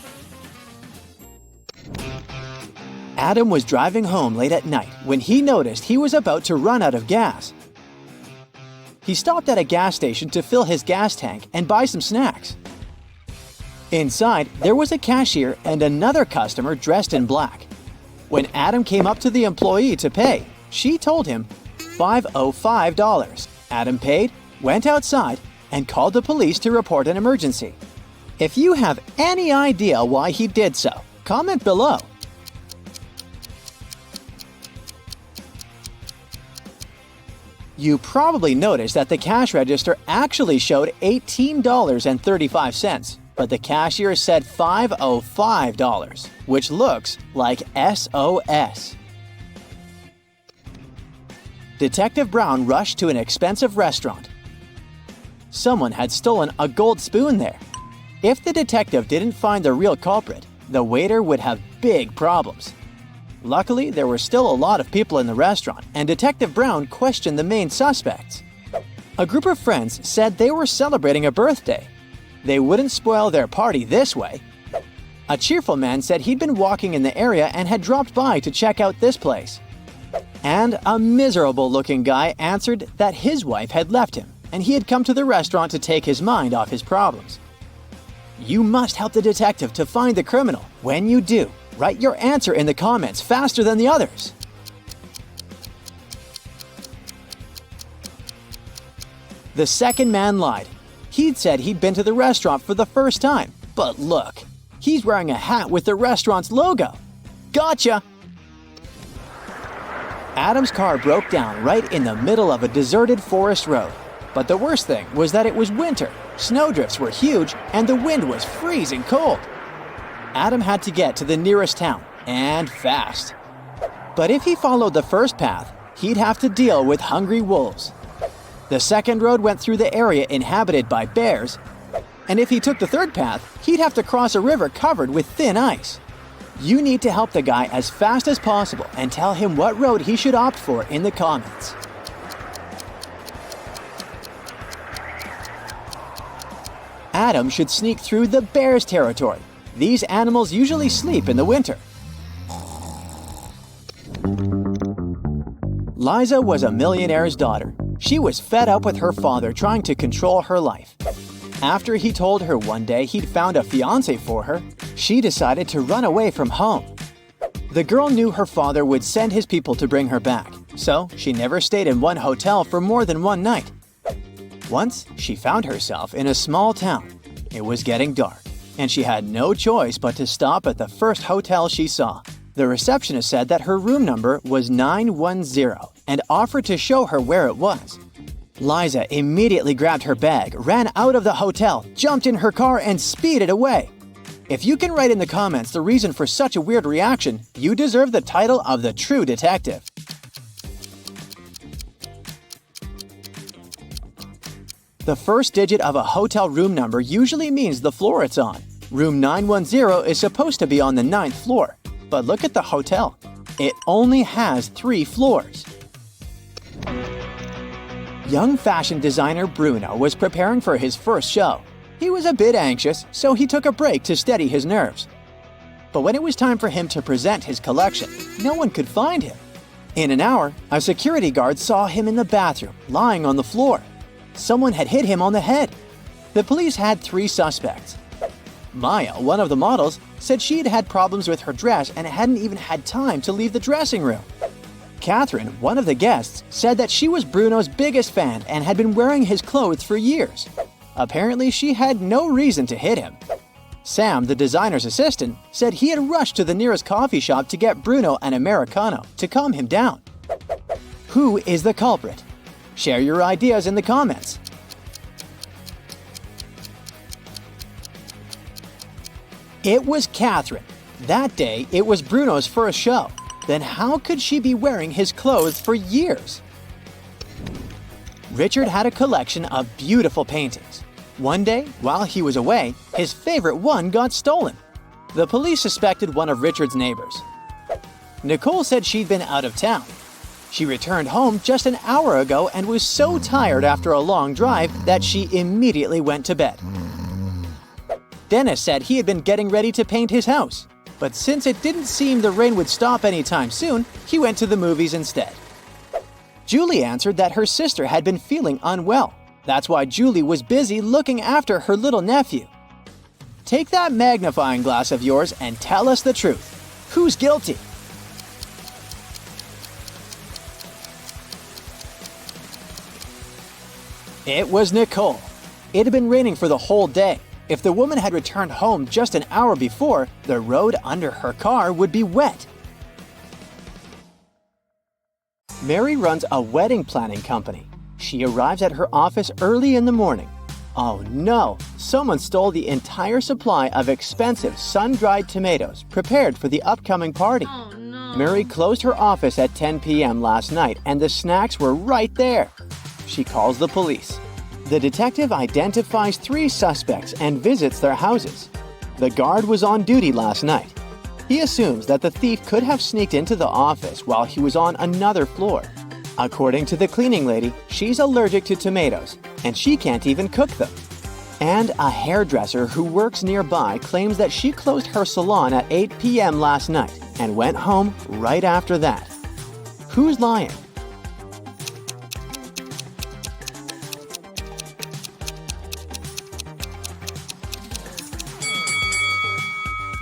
Adam was driving home late at night when he noticed he was about to run out of gas. He stopped at a gas station to fill his gas tank and buy some snacks. Inside, there was a cashier and another customer dressed in black. When Adam came up to the employee to pay, she told him $505. Adam paid, went outside, and called the police to report an emergency. If you have any idea why he did so, comment below. You probably noticed that the cash register actually showed $18.35, but the cashier said $505, which looks like SOS. Detective Brown rushed to an expensive restaurant. Someone had stolen a gold spoon there. If the detective didn't find the real culprit, the waiter would have big problems. Luckily, there were still a lot of people in the restaurant, and Detective Brown questioned the main suspects. A group of friends said they were celebrating a birthday. They wouldn't spoil their party this way. A cheerful man said he'd been walking in the area and had dropped by to check out this place. And a miserable-looking guy answered that his wife had left him, and he had come to the restaurant to take his mind off his problems. You must help the detective to find the criminal. When you do, write your answer in the comments faster than the others. The second man lied. He'd said he'd been to the restaurant for the first time, but look, he's wearing a hat with the restaurant's logo. Gotcha! Adam's car broke down right in the middle of a deserted forest road. But the worst thing was that it was winter, snowdrifts were huge, and the wind was freezing cold. Adam had to get to the nearest town, and fast. But if he followed the first path, he'd have to deal with hungry wolves. The second road went through the area inhabited by bears, and if he took the third path, he'd have to cross a river covered with thin ice. You need to help the guy as fast as possible and tell him what road he should opt for in the comments. Adam should sneak through the bear's territory. These animals usually sleep in the winter. Liza was a millionaire's daughter. She was fed up with her father trying to control her life. After he told her one day he'd found a fiancé for her, she decided to run away from home. The girl knew her father would send his people to bring her back, so she never stayed in one hotel for more than one night. Once, she found herself in a small town. It was getting dark, and she had no choice but to stop at the first hotel she saw. The receptionist said that her room number was 910 and offered to show her where it was. Liza immediately grabbed her bag, ran out of the hotel, jumped in her car, and speeded away. If you can write in the comments the reason for such a weird reaction, you deserve the title of the true detective. The first digit of a hotel room number usually means the floor it's on. Room 910 is supposed to be on the 9th floor, but look at the hotel. It only has 3 floors. Young fashion designer Bruno was preparing for his first show. He was a bit anxious, so he took a break to steady his nerves. But when it was time for him to present his collection, no one could find him. In an hour, a security guard saw him in the bathroom, lying on the floor. Someone had hit him on the head. The police had 3 suspects. Maya, one of the models, said she'd had problems with her dress and hadn't even had time to leave the dressing room. Catherine, one of the guests, said that she was Bruno's biggest fan and had been wearing his clothes for years. Apparently, she had no reason to hit him. Sam, the designer's assistant, said he had rushed to the nearest coffee shop to get Bruno an Americano to calm him down. Who is the culprit? Share your ideas in the comments. It was Catherine. That day, it was Bruno's first show. Then how could she be wearing his clothes for years? Richard had a collection of beautiful paintings. One day, while he was away, his favorite one got stolen. The police suspected one of Richard's neighbors. Nicole said she'd been out of town. She returned home just an hour ago and was so tired after a long drive that she immediately went to bed. Dennis said he had been getting ready to paint his house, but since it didn't seem the rain would stop anytime soon, he went to the movies instead. Julie answered that her sister had been feeling unwell. That's why Julie was busy looking after her little nephew. Take that magnifying glass of yours and tell us the truth. Who's guilty? It was Nicole. It had been raining for the whole day. If the woman had returned home just an hour before, the road under her car would be wet. Mary runs a wedding planning company. She arrives at her office early in the morning. Oh no! Someone stole the entire supply of expensive sun-dried tomatoes prepared for the upcoming party. Oh no. Mary closed her office at 10 p.m. last night and the snacks were right there. She calls the police. The detective identifies 3 suspects and visits their houses. The guard was on duty last night. He assumes that the thief could have sneaked into the office while he was on another floor. According to the cleaning lady, she's allergic to tomatoes, and she can't even cook them. And a hairdresser who works nearby claims that she closed her salon at 8 p.m. last night and went home right after that. Who's lying?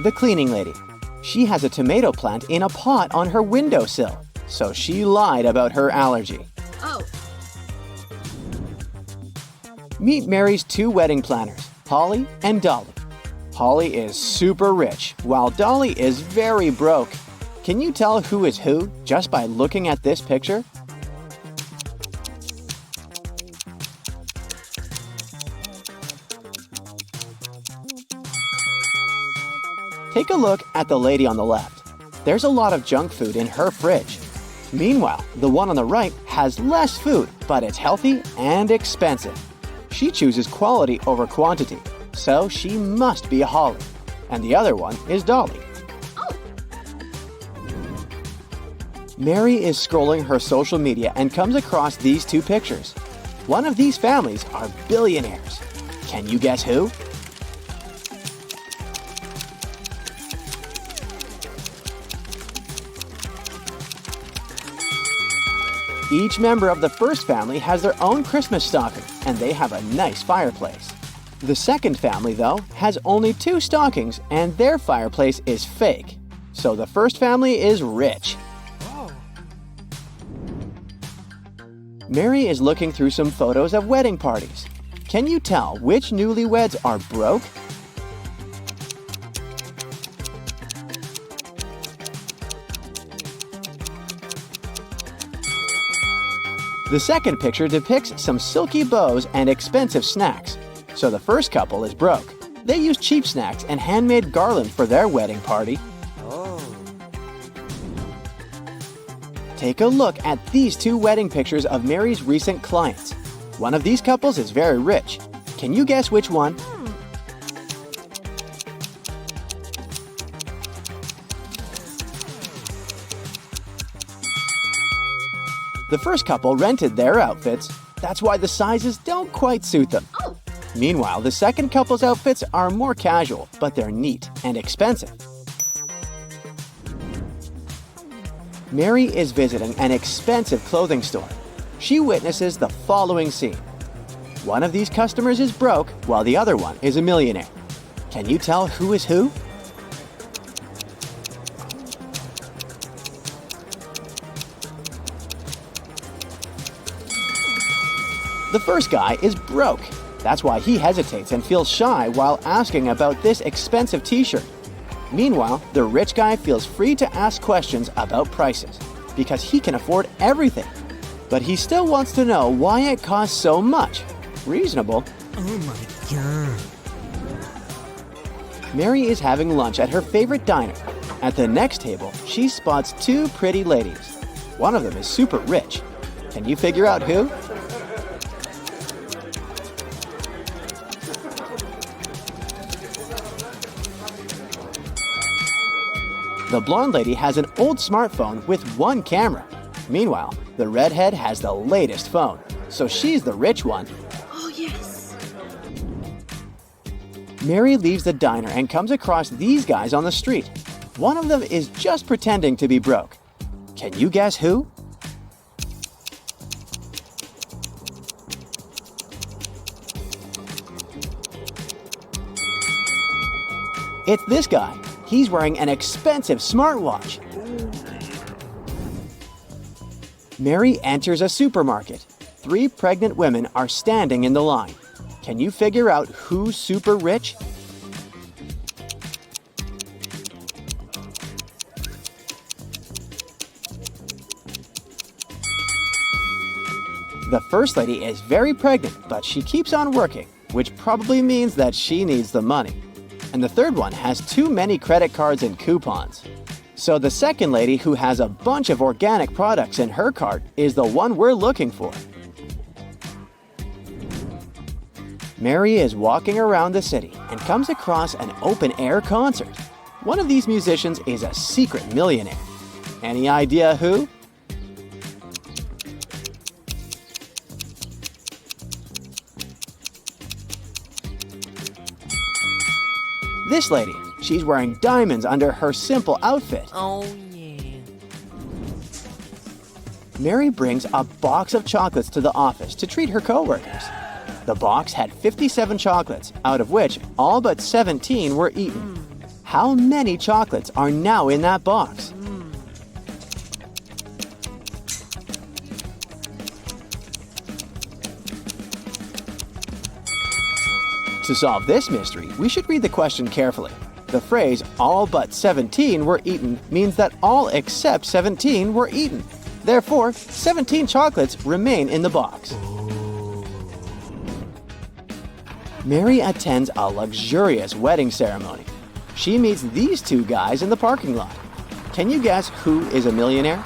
The cleaning lady. She has a tomato plant in a pot on her windowsill, so she lied about her allergy. Oh. Meet Mary's 2 wedding planners, Holly and Dolly. Holly is super rich, while Dolly is very broke. Can you tell who is who just by looking at this picture? Take a look at the lady on the left. There's a lot of junk food in her fridge. Meanwhile, the one on the right has less food, but it's healthy and expensive. She chooses quality over quantity, so she must be a Holly. And the other one is Dolly. Oh. Mary is scrolling her social media and comes across these 2 pictures. One of these families are billionaires. Can you guess who? Each member of the first family has their own Christmas stocking, and they have a nice fireplace. The second family, though, has only 2 stockings, and their fireplace is fake. So the first family is rich. Oh. Mary is looking through some photos of wedding parties. Can you tell which newlyweds are broke? The second picture depicts some silky bows and expensive snacks. So the first couple is broke. They use cheap snacks and handmade garland for their wedding party. Oh. Take a look at these 2 wedding pictures of Mary's recent clients. One of these couples is very rich. Can you guess which one? The first couple rented their outfits. That's why the sizes don't quite suit them. Oh. Meanwhile, the second couple's outfits are more casual, but they're neat and expensive. Mary is visiting an expensive clothing store. She witnesses the following scene. One of these customers is broke, while the other one is a millionaire. Can you tell who is who? The first guy is broke. That's why he hesitates and feels shy while asking about this expensive t-shirt. Meanwhile, the rich guy feels free to ask questions about prices because he can afford everything. But he still wants to know why it costs so much. Reasonable. Oh my god. Mary is having lunch at her favorite diner. At the next table, she spots two pretty ladies. One of them is super rich. Can you figure out who? The blonde lady has an old smartphone with one camera. Meanwhile, the redhead has the latest phone, so she's the rich one. Oh, yes. Mary leaves the diner and comes across these guys on the street. One of them is just pretending to be broke. Can you guess who? It's this guy. He's wearing an expensive smartwatch. Mary enters a supermarket. 3 pregnant women are standing in the line. Can you figure out who's super rich? The first lady is very pregnant, but she keeps on working, which probably means that she needs the money. And the third one has too many credit cards and coupons. So the second lady, who has a bunch of organic products in her cart, is the one we're looking for. Mary is walking around the city and comes across an open-air concert. One of these musicians is a secret millionaire. Any idea who? This lady, she's wearing diamonds under her simple outfit. Oh yeah. Mary brings a box of chocolates to the office to treat her coworkers. The box had 57 chocolates, out of which all but 17 were eaten. How many chocolates are now in that box? To solve this mystery, we should read the question carefully. The phrase, all but 17 were eaten, means that all except 17 were eaten. Therefore, 17 chocolates remain in the box. Mary attends a luxurious wedding ceremony. She meets these 2 guys in the parking lot. Can you guess who is a millionaire?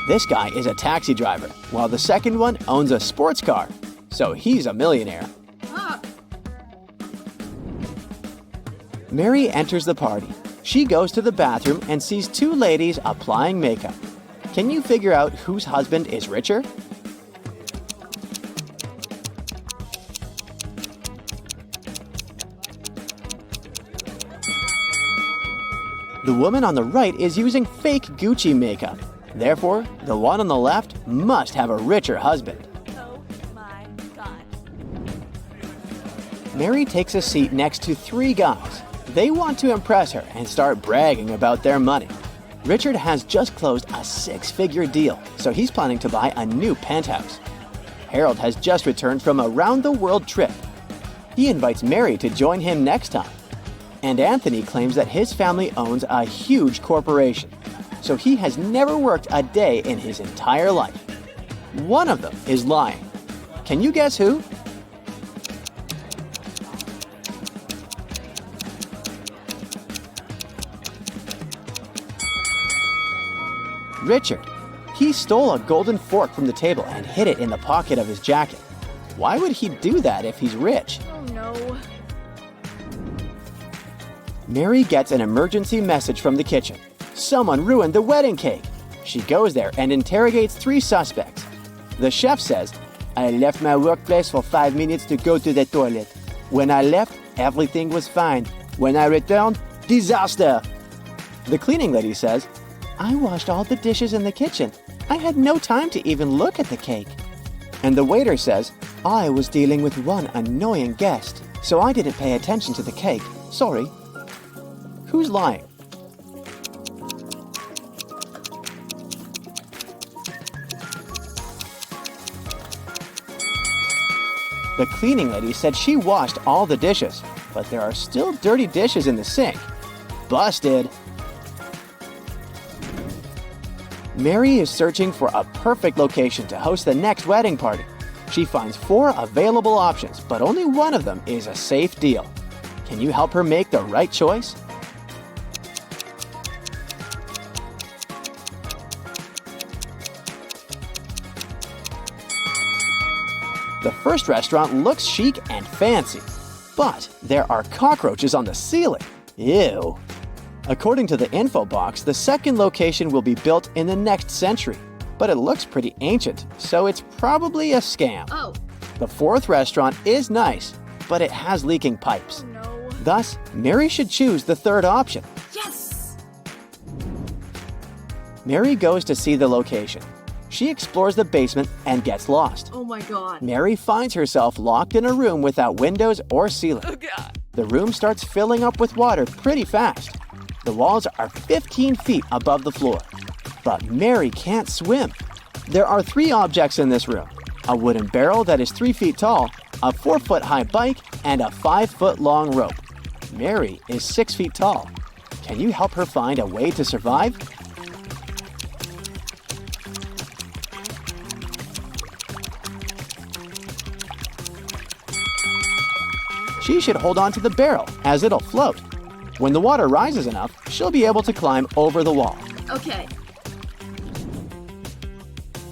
This guy is a taxi driver, while the second one owns a sports car. So he's a millionaire. Mary enters the party. She goes to the bathroom and sees 2 ladies applying makeup. Can you figure out whose husband is richer? The woman on the right is using fake Gucci makeup. Therefore, the one on the left must have a richer husband. Oh my god. Mary takes a seat next to 3 guys. They want to impress her and start bragging about their money. Richard has just closed a 6-figure deal, so he's planning to buy a new penthouse. Harold has just returned from a round-the-world trip. He invites Mary to join him next time. And Anthony claims that his family owns a huge corporation, so he has never worked a day in his entire life. One of them is lying. Can you guess who? Richard. He stole a golden fork from the table and hid it in the pocket of his jacket. Why would he do that if he's rich? Oh no. Mary gets an emergency message from the kitchen. Someone ruined the wedding cake. She goes there and interrogates 3 suspects. The chef says, I left my workplace for 5 minutes to go to the toilet. When I left, everything was fine. When I returned, disaster! The cleaning lady says, I washed all the dishes in the kitchen. I had no time to even look at the cake. And the waiter says, I was dealing with one annoying guest, so I didn't pay attention to the cake. Sorry. Who's lying? The cleaning lady said she washed all the dishes, but there are still dirty dishes in the sink. Busted! Mary is searching for a perfect location to host the next wedding party. She finds 4 available options, but only one of them is a safe deal. Can you help her make the right choice? The first restaurant looks chic and fancy, but there are cockroaches on the ceiling. Ew. According to the info box, the second location will be built in the next century, but it looks pretty ancient, so it's probably a scam. Oh. The fourth restaurant is nice, but it has leaking pipes. No. Thus, Mary should choose the third option. Yes! Mary goes to see the location. She explores the basement and gets lost. Oh my god. Mary finds herself locked in a room without windows or ceiling. Oh god. The room starts filling up with water pretty fast. The walls are 15 feet above the floor. But Mary can't swim. There are 3 objects in this room. A wooden barrel that is 3 feet tall, a 4-foot-high bike, and a 5-foot-long rope. Mary is 6 feet tall. Can you help her find a way to survive? She should hold on to the barrel, as it'll float. When the water rises enough, she'll be able to climb over the wall. Okay.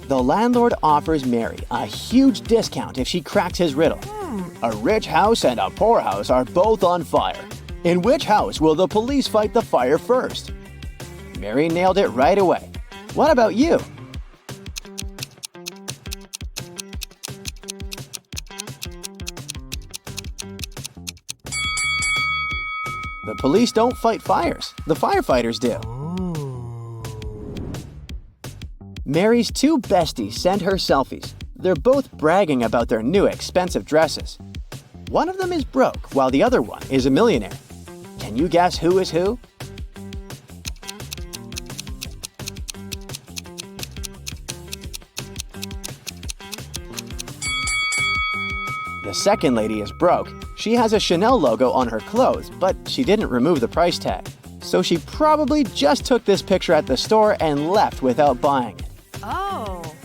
The landlord offers Mary a huge discount if she cracks his riddle. A rich house and a poor house are both on fire. In which house will the police fight the fire first? Mary nailed it right away. What about you? The police don't fight fires. The firefighters do. Mary's 2 besties send her selfies. They're both bragging about their new expensive dresses. One of them is broke, while the other one is a millionaire. Can you guess who is who? The second lady is broke. She has a Chanel logo on her clothes, but she didn't remove the price tag. So she probably just took this picture at the store and left without buying it. Oh.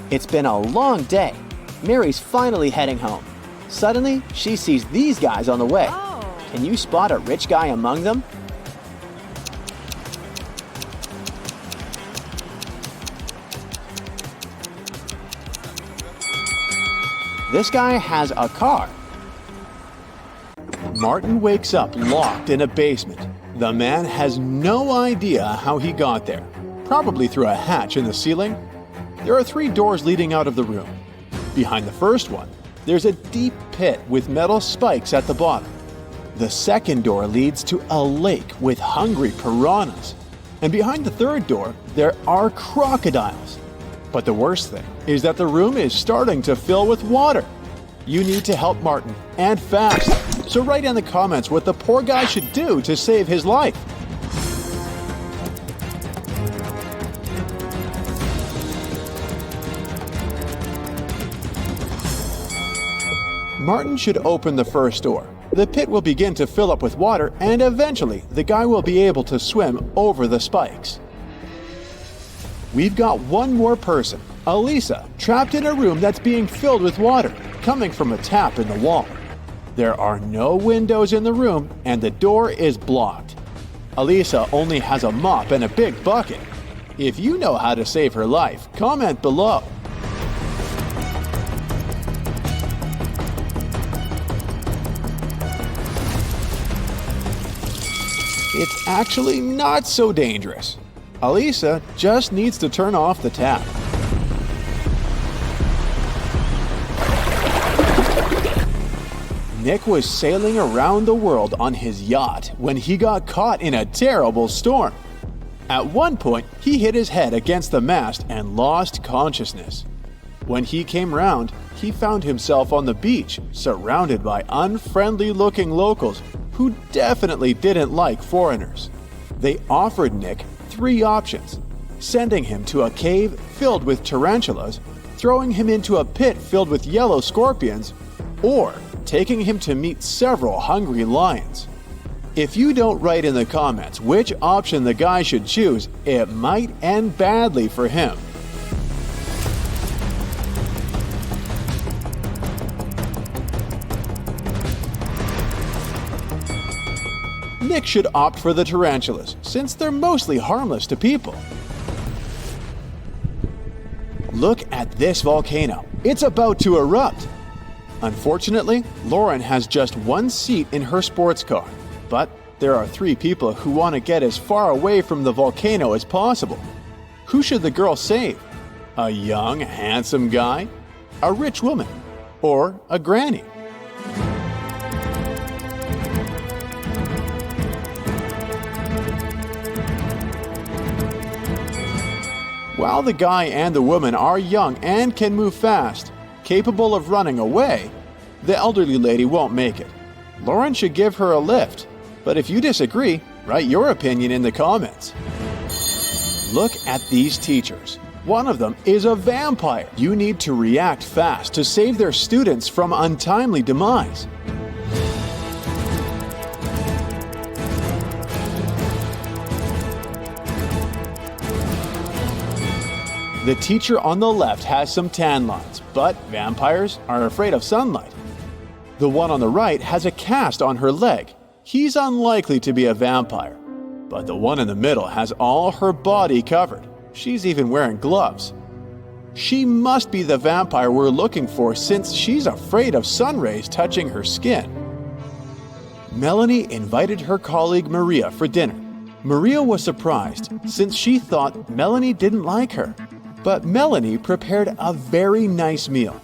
It's been a long day. Mary's finally heading home. Suddenly, she sees these guys on the way. Oh. Can you spot a rich guy among them? This guy has a car. Martin wakes up locked in a basement. The man has no idea how he got there. Probably through a hatch in the ceiling. There are 3 doors leading out of the room. Behind the first one, there's a deep pit with metal spikes at the bottom. The second door leads to a lake with hungry piranhas. And behind the third door, there are crocodiles. But the worst thing is that the room is starting to fill with water. You need to help Martin, and fast. So write in the comments what the poor guy should do to save his life. Martin should open the first door. The pit will begin to fill up with water, and eventually the guy will be able to swim over the spikes. We've got one more person, Elisa, trapped in a room that's being filled with water, coming from a tap in the wall. There are no windows in the room, and the door is blocked. Elisa only has a mop and a big bucket. If you know how to save her life, comment below. It's actually not so dangerous. Elisa just needs to turn off the tap. Nick was sailing around the world on his yacht when he got caught in a terrible storm. At one point, he hit his head against the mast and lost consciousness. When he came round, he found himself on the beach, surrounded by unfriendly-looking locals who definitely didn't like foreigners. They offered Nick 3 options: sending him to a cave filled with tarantulas, throwing him into a pit filled with yellow scorpions, or taking him to meet several hungry lions. If you don't write in the comments which option the guy should choose, it might end badly for him. Nick should opt for the tarantulas, since they're mostly harmless to people. Look at this volcano. It's about to erupt. Unfortunately, Lauren has just 1 seat in her sports car, but there are 3 people who want to get as far away from the volcano as possible. Who should the girl save? A young, handsome guy? A rich woman? Or a granny? While the guy and the woman are young and can move fast, capable of running away, the elderly lady won't make it. Lauren should give her a lift, but if you disagree, write your opinion in the comments. Look at these teachers. One of them is a vampire. You need to react fast to save their students from untimely demise. The teacher on the left has some tan lines, but vampires are afraid of sunlight. The one on the right has a cast on her leg. He's unlikely to be a vampire. But the one in the middle has all her body covered. She's even wearing gloves. She must be the vampire we're looking for, since she's afraid of sun rays touching her skin. Melanie invited her colleague Maria for dinner. Maria was surprised, since she thought Melanie didn't like her. But Melanie prepared a very nice meal.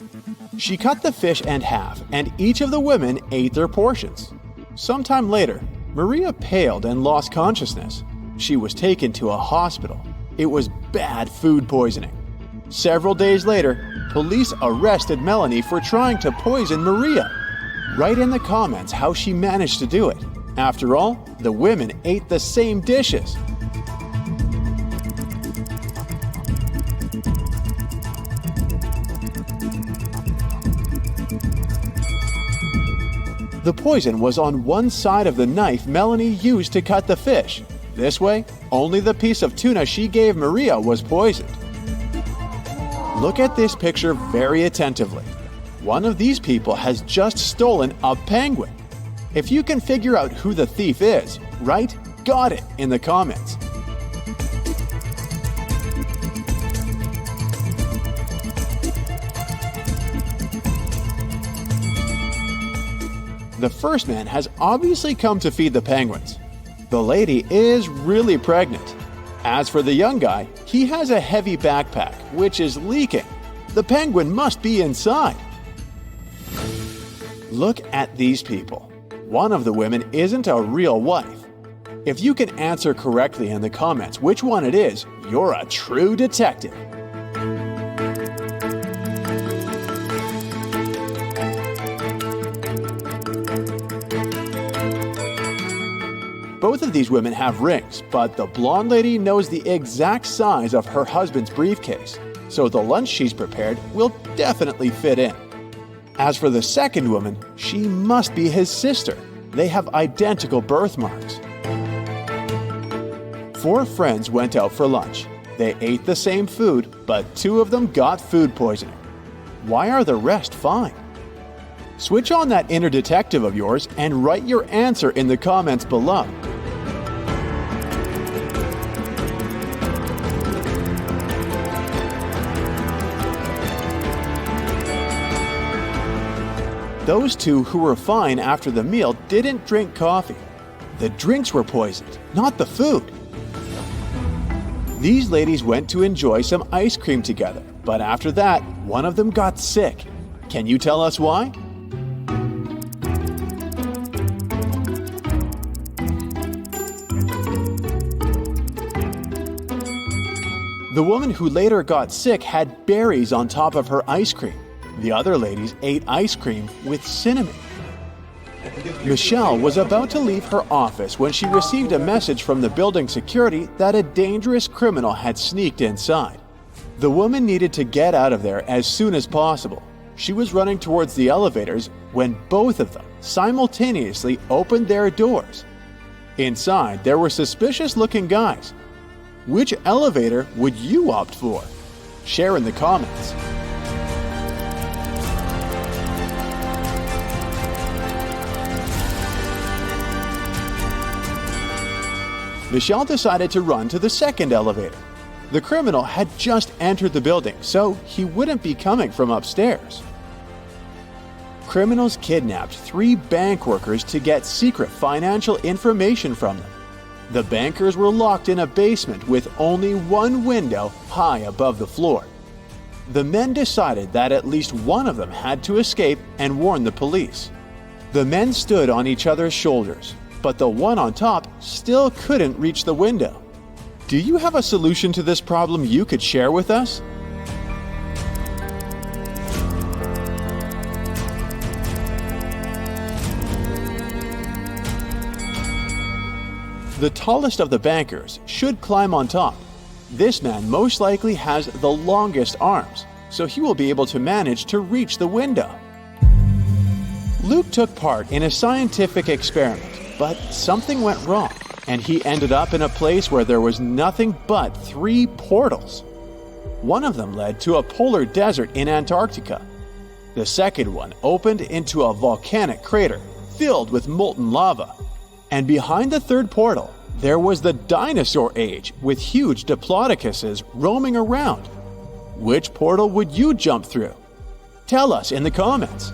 She cut the fish in half, and each of the women ate their portions. Sometime later, Maria paled and lost consciousness. She was taken to a hospital. It was bad food poisoning. Several days later, police arrested Melanie for trying to poison Maria. Write in the comments how she managed to do it. After all, the women ate the same dishes. The poison was on one side of the knife Melanie used to cut the fish. This way, only the piece of tuna she gave Maria was poisoned. Look at this picture very attentively. One of these people has just stolen a penguin. If you can figure out who the thief is, write "got it" in the comments. The first man has obviously come to feed the penguins. The lady is really pregnant. As for the young guy, he has a heavy backpack, which is leaking. The penguin must be inside. Look at these people. One of the women isn't a real wife. If you can answer correctly in the comments which one it is, you're a true detective. Both of these women have rings, but the blonde lady knows the exact size of her husband's briefcase, so the lunch she's prepared will definitely fit in. As for the second woman, she must be his sister. They have identical birthmarks. 4 friends went out for lunch. They ate the same food, but 2 of them got food poisoning. Why are the rest fine? Switch on that inner detective of yours and write your answer in the comments below. Those 2 who were fine after the meal didn't drink coffee. The drinks were poisoned, not the food. These ladies went to enjoy some ice cream together, but after that, one of them got sick. Can you tell us why? The woman who later got sick had berries on top of her ice cream. The other ladies ate ice cream with cinnamon. Michelle was about to leave her office when she received a message from the building security that a dangerous criminal had sneaked inside. The woman needed to get out of there as soon as possible. She was running towards the elevators when both of them simultaneously opened their doors. Inside, there were suspicious-looking guys. Which elevator would you opt for? Share in the comments. Michelle decided to run to the second elevator. The criminal had just entered the building, so he wouldn't be coming from upstairs. Criminals kidnapped 3 bank workers to get secret financial information from them. The bankers were locked in a basement with only one window high above the floor. The men decided that at least one of them had to escape and warn the police. The men stood on each other's shoulders, but the one on top still couldn't reach the window. Do you have a solution to this problem you could share with us? The tallest of the bankers should climb on top. This man most likely has the longest arms, so he will be able to manage to reach the window. Luke took part in a scientific experiment, but something went wrong, and he ended up in a place where there was nothing but 3 portals. One of them led to a polar desert in Antarctica. The second one opened into a volcanic crater filled with molten lava. And behind the third portal, there was the dinosaur age with huge diplodocuses roaming around. Which portal would you jump through? Tell us in the comments.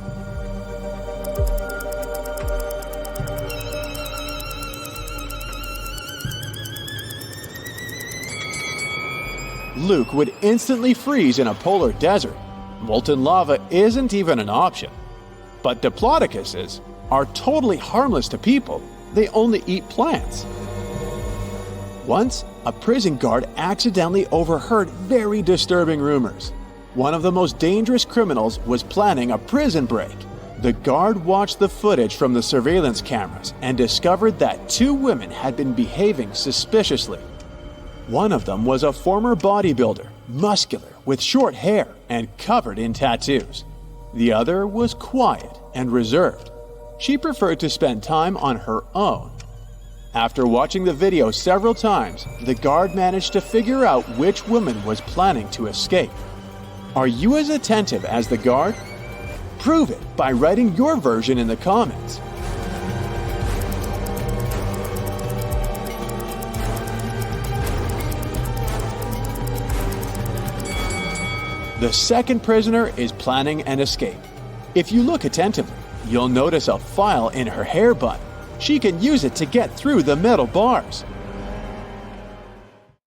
Luke would instantly freeze in a polar desert. Molten lava isn't even an option. But diplodocuses are totally harmless to people. They only eat plants. Once, a prison guard accidentally overheard very disturbing rumors. One of the most dangerous criminals was planning a prison break. The guard watched the footage from the surveillance cameras and discovered that 2 women had been behaving suspiciously. One of them was a former bodybuilder, muscular, with short hair and covered in tattoos. The other was quiet and reserved. She preferred to spend time on her own. After watching the video several times, the guard managed to figure out which woman was planning to escape. Are you as attentive as the guard? Prove it by writing your version in the comments. The second prisoner is planning an escape. If you look attentively, you'll notice a file in her hair bun. She can use it to get through the metal bars.